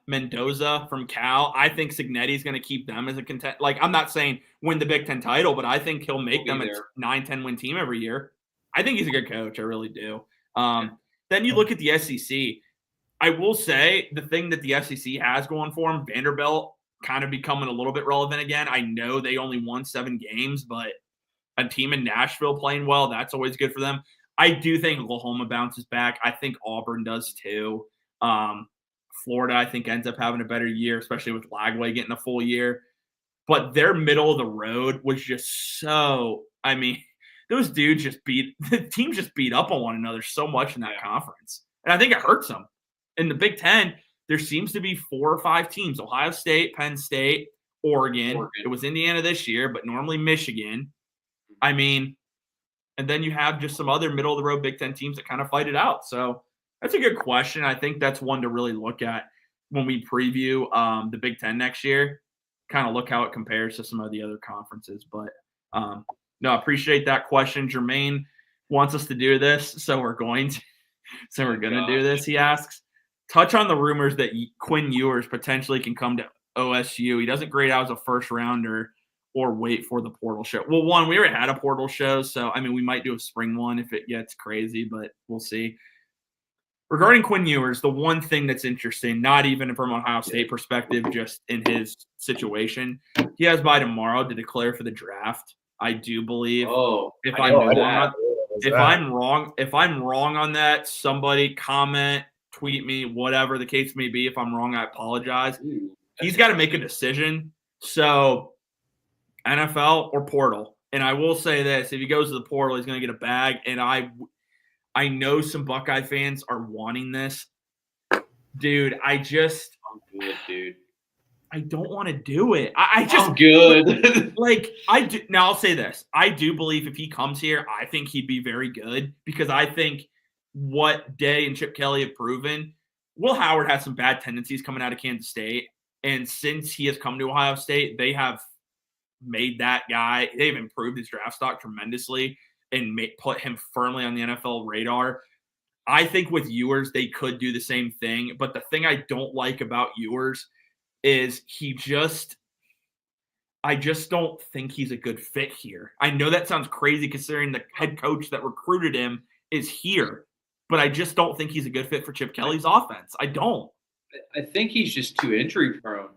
Mendoza from Cal. I think Cignetti's going to keep them as a contender. Like, I'm not saying win the Big Ten title, but I think he'll make them a 9-10 win team every year. I think he's a good coach. I really do. Then you look at the SEC. I will say the thing that the SEC has going for them, Vanderbilt kind of becoming a little bit relevant again. I know they only won 7 games, but a team in Nashville playing well, that's always good for them. I do think Oklahoma bounces back. I think Auburn does too. Florida, I think, ends up having a better year, especially with Lagway getting a full year. But their middle of the road was just so – I mean, those dudes the team just beat up on one another so much in that conference. And I think it hurts them. In the Big Ten, there seems to be 4 or 5 teams: Ohio State, Penn State, Oregon. It was Indiana this year, but normally Michigan. I mean – and then you have just some other middle-of-the-road Big Ten teams that kind of fight it out. So that's a good question. I think that's one to really look at when we preview the Big Ten next year, kind of look how it compares to some of the other conferences. But, no, I appreciate that question. Jermaine wants us to do this, so we're going to. So we're going to do this, he asks. Touch on the rumors that Quinn Ewers potentially can come to OSU. He doesn't grade out as a first-rounder or wait for the portal show. Well, one, we already had a portal show, so, I mean, we might do a spring one if it gets crazy, but we'll see. Regarding Quinn Ewers, the one thing that's interesting, not even from Ohio State perspective, just in his situation, he has by tomorrow to declare for the draft. I do believe. If I'm wrong on that, somebody comment, tweet me, whatever the case may be. If I'm wrong, I apologize. He's got to make a decision. So NFL or portal. And I will say this, if he goes to the portal, he's going to get a bag. And I know some Buckeye fans are wanting this. Dude, I'm good, dude. I don't want to do it. I'm good. Now I'll say this. I do believe if he comes here, I think he'd be very good because I think what Day and Chip Kelly have proven, Will Howard has some bad tendencies coming out of Kansas State. And since he has come to Ohio State, they have made that guy, they've improved his draft stock tremendously and put him firmly on the NFL radar. I think with Ewers, they could do the same thing. But the thing I don't like about Ewers is I just don't think he's a good fit here. I know that sounds crazy considering the head coach that recruited him is here, but I just don't think he's a good fit for Chip Kelly's offense. I don't. I think he's just too injury prone.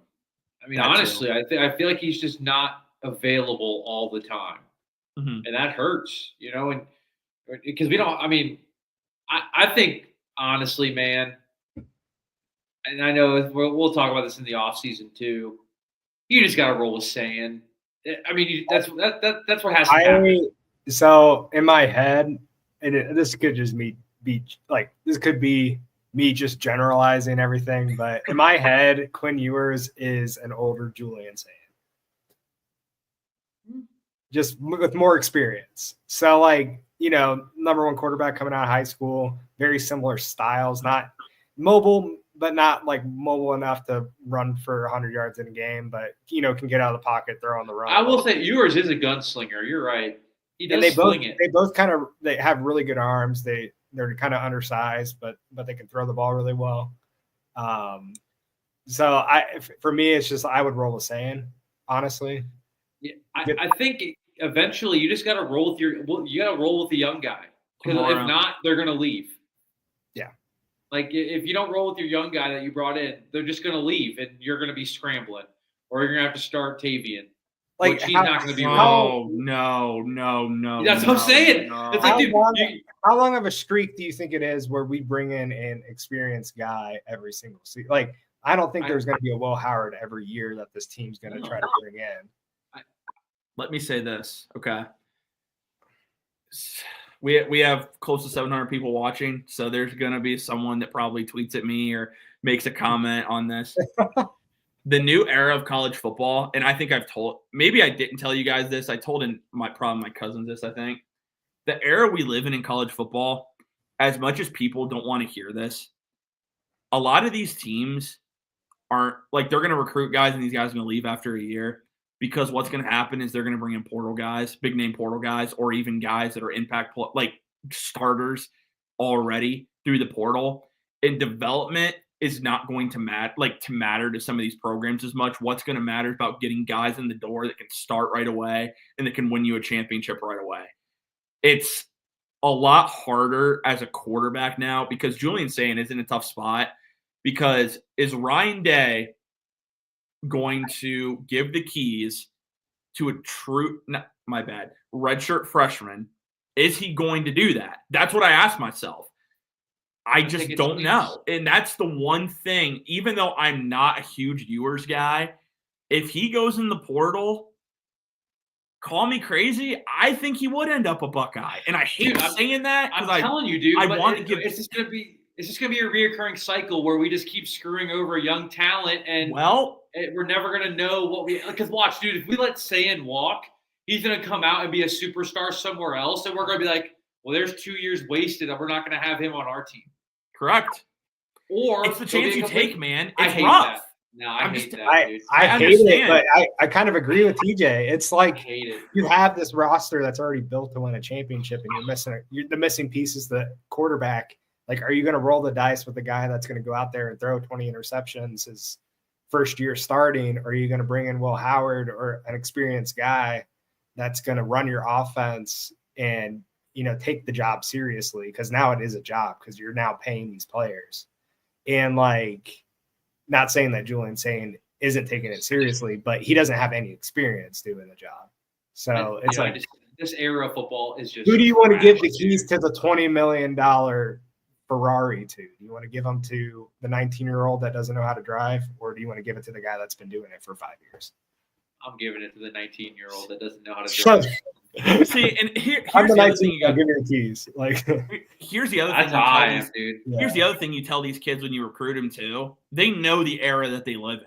I mean, honestly, I feel like he's just not available all the time. Mm-hmm. And that hurts, and because we don't, I mean, I think honestly, man, and I know we'll talk about this in the offseason too. You just got to roll with Sayin. I mean, that's what has to happen. So in my head, and this could just this could be me just generalizing everything, but in my head, Quinn Ewers is an older Julian Sayin. Just with more experience. So, number 1 quarterback coming out of high school, very similar styles, not mobile, but not mobile enough to run for 100 yards in a game, but, can get out of the pocket, throw on the run. I will say Ewers is a gunslinger. You're right. He does swing it. They both they have really good arms. They're kind of undersized, but they can throw the ball really well. So for me, it's just I would roll with Sayin, honestly. Yeah, I think eventually you just got to roll with the young guy, because if not, they're going to leave. Yeah. Like, if you don't roll with your young guy that you brought in, they're just going to leave, and you're going to be scrambling, or you're going to have to start Tavian. Like, he's not going to be. No. That's what I'm saying. No. It's like, how long of a streak do you think it is where we bring in an experienced guy every single season? Like, I don't think there's going to be a Will Howard every year that this team's going to try to bring in. Let me say this, okay? We have close to 700 people watching, so there's going to be someone that probably tweets at me or makes a comment on this. The new era of college football, and I think maybe I didn't tell you guys this. I told my cousins this, I think. The era we live in college football, as much as people don't want to hear this, a lot of these teams aren't like, they're going to recruit guys and these guys are going to leave after a year, because what's going to happen is they're going to bring in portal guys, big name portal guys, or even guys that are impact, like starters already through the portal. And development is not going to matter to some of these programs as much. What's going to matter is about getting guys in the door that can start right away and that can win you a championship right away. It's a lot harder as a quarterback now, because Julian Sayin is in a tough spot, because is Ryan Day going to give the keys to a redshirt freshman? Is he going to do that? That's what I asked myself. I just don't know. And that's the one thing, even though I'm not a huge Ewers guy, if he goes in the portal, call me crazy, I think he would end up a Buckeye. And I hate saying that. I'm telling you, dude. I want to give. It's just gonna be a reoccurring cycle where we just keep screwing over young talent, and we're never gonna know because watch, dude, if we let Sayin walk, he's gonna come out and be a superstar somewhere else, and we're gonna be like, well, there's 2 years wasted, and we're not gonna have him on our team. Correct. Or it's the chance you take, man. It's hate rough. That. No, I hate that, dude. I hate it, but I kind of agree with TJ. It's like, you have this roster that's already built to win a championship, and the missing piece is the quarterback. Like, are you going to roll the dice with the guy that's going to go out there and throw 20 interceptions his first year starting, or are you going to bring in Will Howard or an experienced guy that's going to run your offense and take the job seriously? Because now it is a job, because you're now paying these players. And not saying that Julian Sayin isn't taking it seriously, but he doesn't have any experience doing the job. So it's this era of football is just. Who do you want to give the keys to the $20 million Ferrari to? Do you want to give them to the 19-year-old that doesn't know how to drive, or do you want to give it to the guy that's been doing it for 5 years? I'm giving it to the 19-year-old that doesn't know how to drive. See, and here's I'm the 19. I'll give you the keys. Here's the other thing. That's how I am, dude. Here's the other thing you tell these kids when you recruit them too. They know the era that they live in.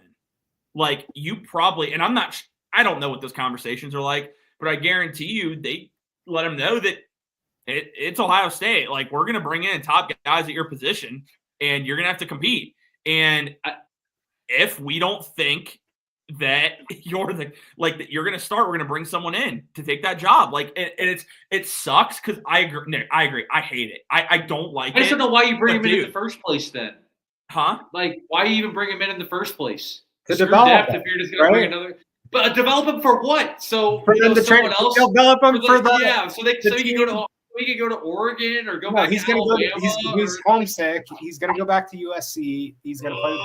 Like, you probably, and I don't know what those conversations are like, but I guarantee you they let them know that it's Ohio State. Like, we're going to bring in top guys at your position, and you're going to have to compete. And if we don't think that you're you're going to start, we're going to bring someone in to take that job. Like, and it sucks, because I agree. Nick, I agree. I hate it. I don't like it. I just don't know why you bring him in the first place then. Huh? Like, why you even bring him in the first place? To develop him, if you're just going to bring another. But develop him for what? So for them to someone else develop him for the so he can go to. We could go to Oregon or go back. He's going to go. He's homesick. He's going to go back to USC. He's going to play in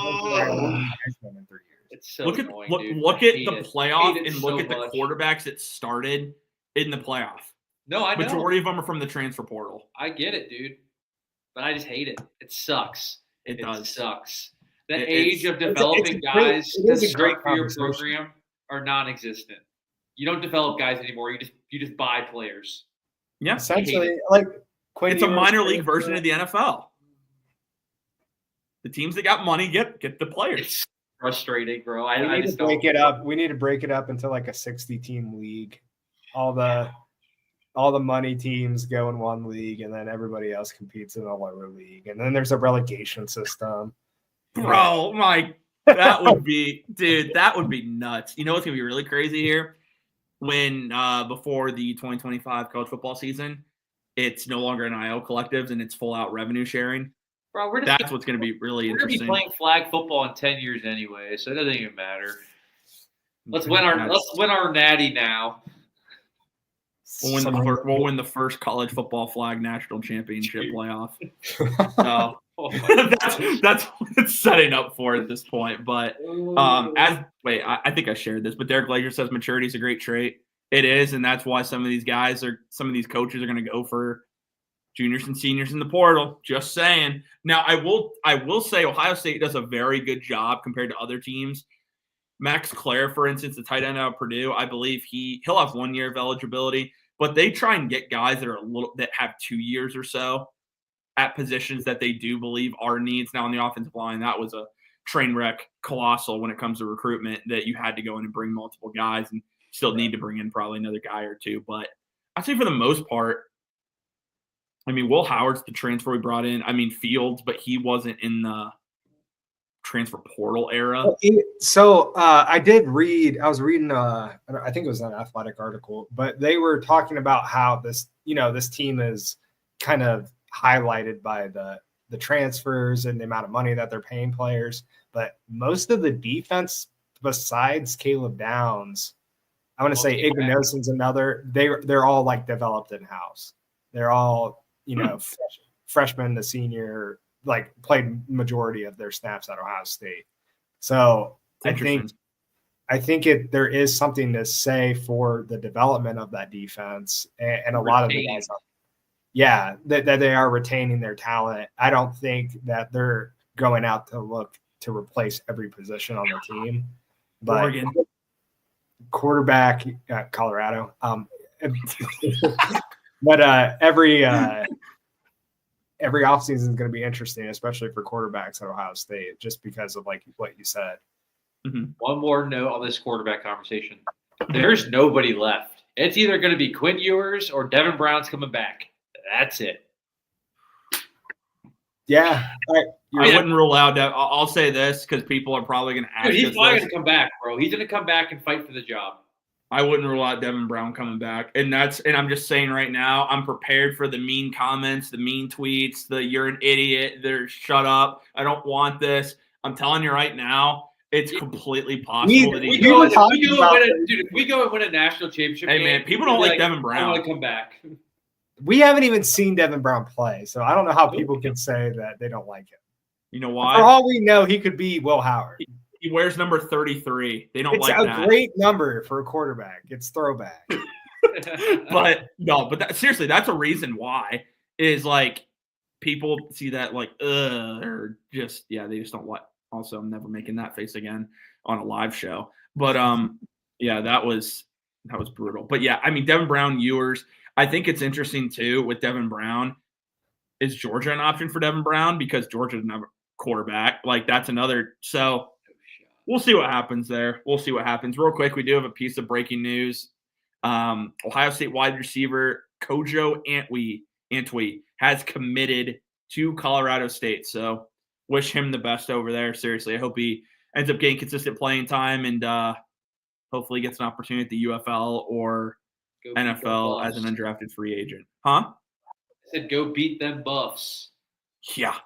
3 years. It's so look annoying, at the playoff and look at the quarterbacks that started in the playoff. No, I know. Majority of them are from the transfer portal. I get it, dude. But I just hate it. It sucks. It sucks. The age of developing guys to start for your program are non-existent. You don't develop guys anymore. You just buy players. Yeah, essentially, it's a minor league version of the NFL. The teams that got money get the players. It's frustrating, bro. We need to break it up. We need to break it up into like a 60-team league. All the money teams go in one league, and then everybody else competes in a lower league. And then there's a relegation system. Bro, that would be nuts. You know what's gonna be really crazy here? When before the 2025 college football season, it's no longer NIL collectives and it's full out revenue sharing. Bro, that's what's going to be really interesting. We're going to be playing flag football in 10 years anyway, so it doesn't even matter. Let's win our natty now. We'll win the first college football flag national championship playoff. So that's what it's setting up for at this point. But I think I shared this, but Derek Glazier says maturity is a great trait. It is, and that's why some of these coaches are going to go for juniors and seniors in the portal. Just saying. Now, I will say Ohio State does a very good job compared to other teams. Max Clare, for instance, the tight end out of Purdue, I believe he'll have 1 year of eligibility, but they try and get guys that have 2 years or so at positions that they do believe are needs. Now, on the offensive line, that was a train wreck colossal when it comes to recruitment, that you had to go in and bring multiple guys and still need to bring in probably another guy or two. But I'd say for the most part, I mean, Will Howard's the transfer we brought in. I mean, Fields, but he wasn't in the transfer portal era. So I was reading I think it was an Athletic article, but they were talking about how this team is kind of highlighted by the transfers and the amount of money that they're paying players. But most of the defense, besides Caleb Downs, I want to say Ignosin's another, they're all like developed in-house. They're all, freshman to senior, like played majority of their snaps at Ohio State. So I think there is something to say for the development of that defense and a lot of the guys. Yeah, that they are retaining their talent. I don't think that they're going out to look to replace every position on the team. But Oregon. Quarterback at Colorado. But every offseason is going to be interesting, especially for quarterbacks at Ohio State, just because of like what you said. Mm-hmm. One more note on this quarterback conversation. There's nobody left. It's either going to be Quinn Ewers or Devin Brown's coming back. That's it. Yeah. I wouldn't rule out that. I'll say this because people are probably going to ask. He's probably going to come back, bro. He's going to come back and fight for the job. I wouldn't rule out Devin Brown coming back. And I'm just saying right now, I'm prepared for the mean comments, the mean tweets, the you're an idiot, they're shut up, I don't want this. I'm telling you right now, it's completely possible that if we go and win a national championship game, man, people don't like Devin Brown. I want to come back. We haven't even seen Devin Brown play, so I don't know how people can say that they don't like him. You know why? For all we know, he could be Will Howard. He wears number 33. They don't like that. It's a great number for a quarterback. It's throwback. Seriously, that's a reason why is like people see that like or just they just don't like. Also, I'm never making that face again on a live show. But that was brutal. But yeah, I mean Devin Brown, Ewers. I think it's interesting too with Devin Brown. Is Georgia an option for Devin Brown because Georgia doesn't have a quarterback? Like that's another. So we'll see what happens there. We'll see what happens. Real quick, we do have a piece of breaking news. Ohio State wide receiver Kojo Antwi has committed to Colorado State. So wish him the best over there. Seriously, I hope he ends up getting consistent playing time and hopefully gets an opportunity at the UFL or NFL as an undrafted free agent. Huh? I said go beat them Buffs. Yeah.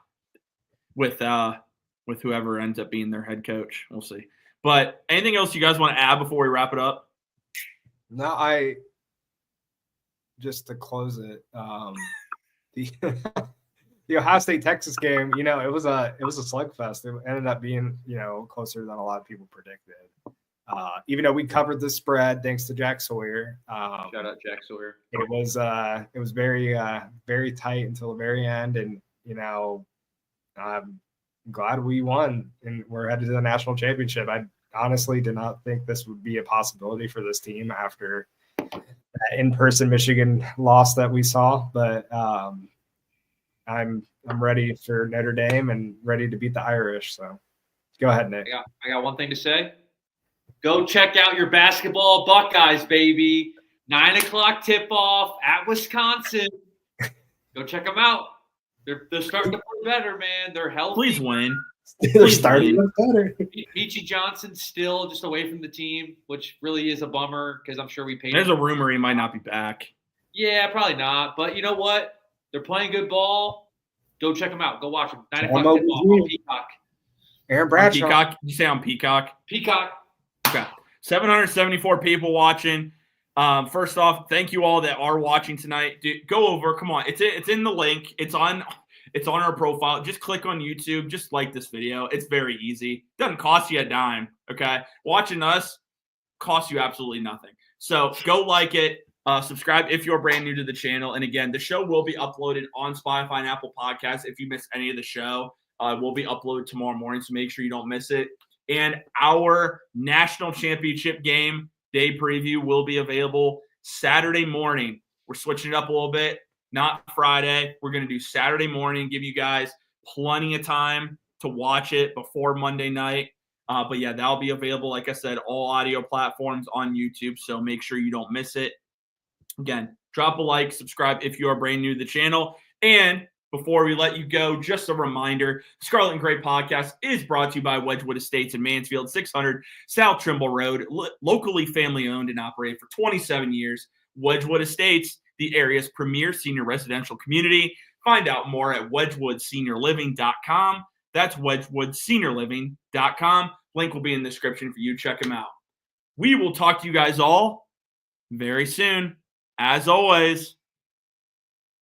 With whoever ends up being their head coach. We'll see. But anything else you guys want to add before we wrap it up? No, just to close it, the Ohio State Texas game, it was a slugfest. It ended up being, closer than a lot of people predicted. Even though we covered the spread, thanks to Jack Sawyer. Shout out Jack Sawyer. It was very, very tight until the very end. And, I'm glad we won and we're headed to the national championship. I honestly did not think this would be a possibility for this team after that in-person Michigan loss that we saw. But I'm ready for Notre Dame and ready to beat the Irish. So go ahead, Nick. I got one thing to say. Go check out your basketball Buckeyes, baby. 9:00 tip-off at Wisconsin. Go check them out. They're starting to play better, man. They're healthy. Please win. They're starting to play better. Peachy Johnson's still just away from the team, which really is a bummer because I'm sure we paid There's a rumor he might not be back. Yeah, probably not. But you know what? They're playing good ball. Go check them out. Go watch them. 9:00 tip-off on Peacock. Aaron Bradshaw. Peacock? Did you say on Peacock? Peacock. Okay. 774 people watching. First off, thank you all that are watching tonight. Dude, go over. Come on. It's in the link. It's on our profile. Just click on YouTube. Just like this video. It's very easy. Doesn't cost you a dime. Okay. Watching us costs you absolutely nothing. So go like it. Subscribe if you're brand new to the channel. And again, the show will be uploaded on Spotify and Apple Podcasts. If you miss any of the show, will be uploaded tomorrow morning. So make sure you don't miss it. And our national championship game day preview will be available Saturday morning. We're switching it up a little bit. Not Friday. We're going to do Saturday morning, give you guys plenty of time to watch it before Monday night. But yeah, that'll be available, like I said, all audio platforms on YouTube. So make sure you don't miss it. Again, drop a like, subscribe if you are brand new to the channel. And before we let you go, just a reminder, Scarlet and Gray Podcast is brought to you by Wedgewood Estates in Mansfield, 600 South Trimble Road, locally family owned and operated for 27 years. Wedgewood Estates, the area's premier senior residential community. Find out more at wedgwoodseniorliving.com. That's wedgwoodseniorliving.com. Link will be in the description for you. Check them out. We will talk to you guys all very soon. As always,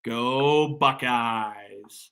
go Buckeyes.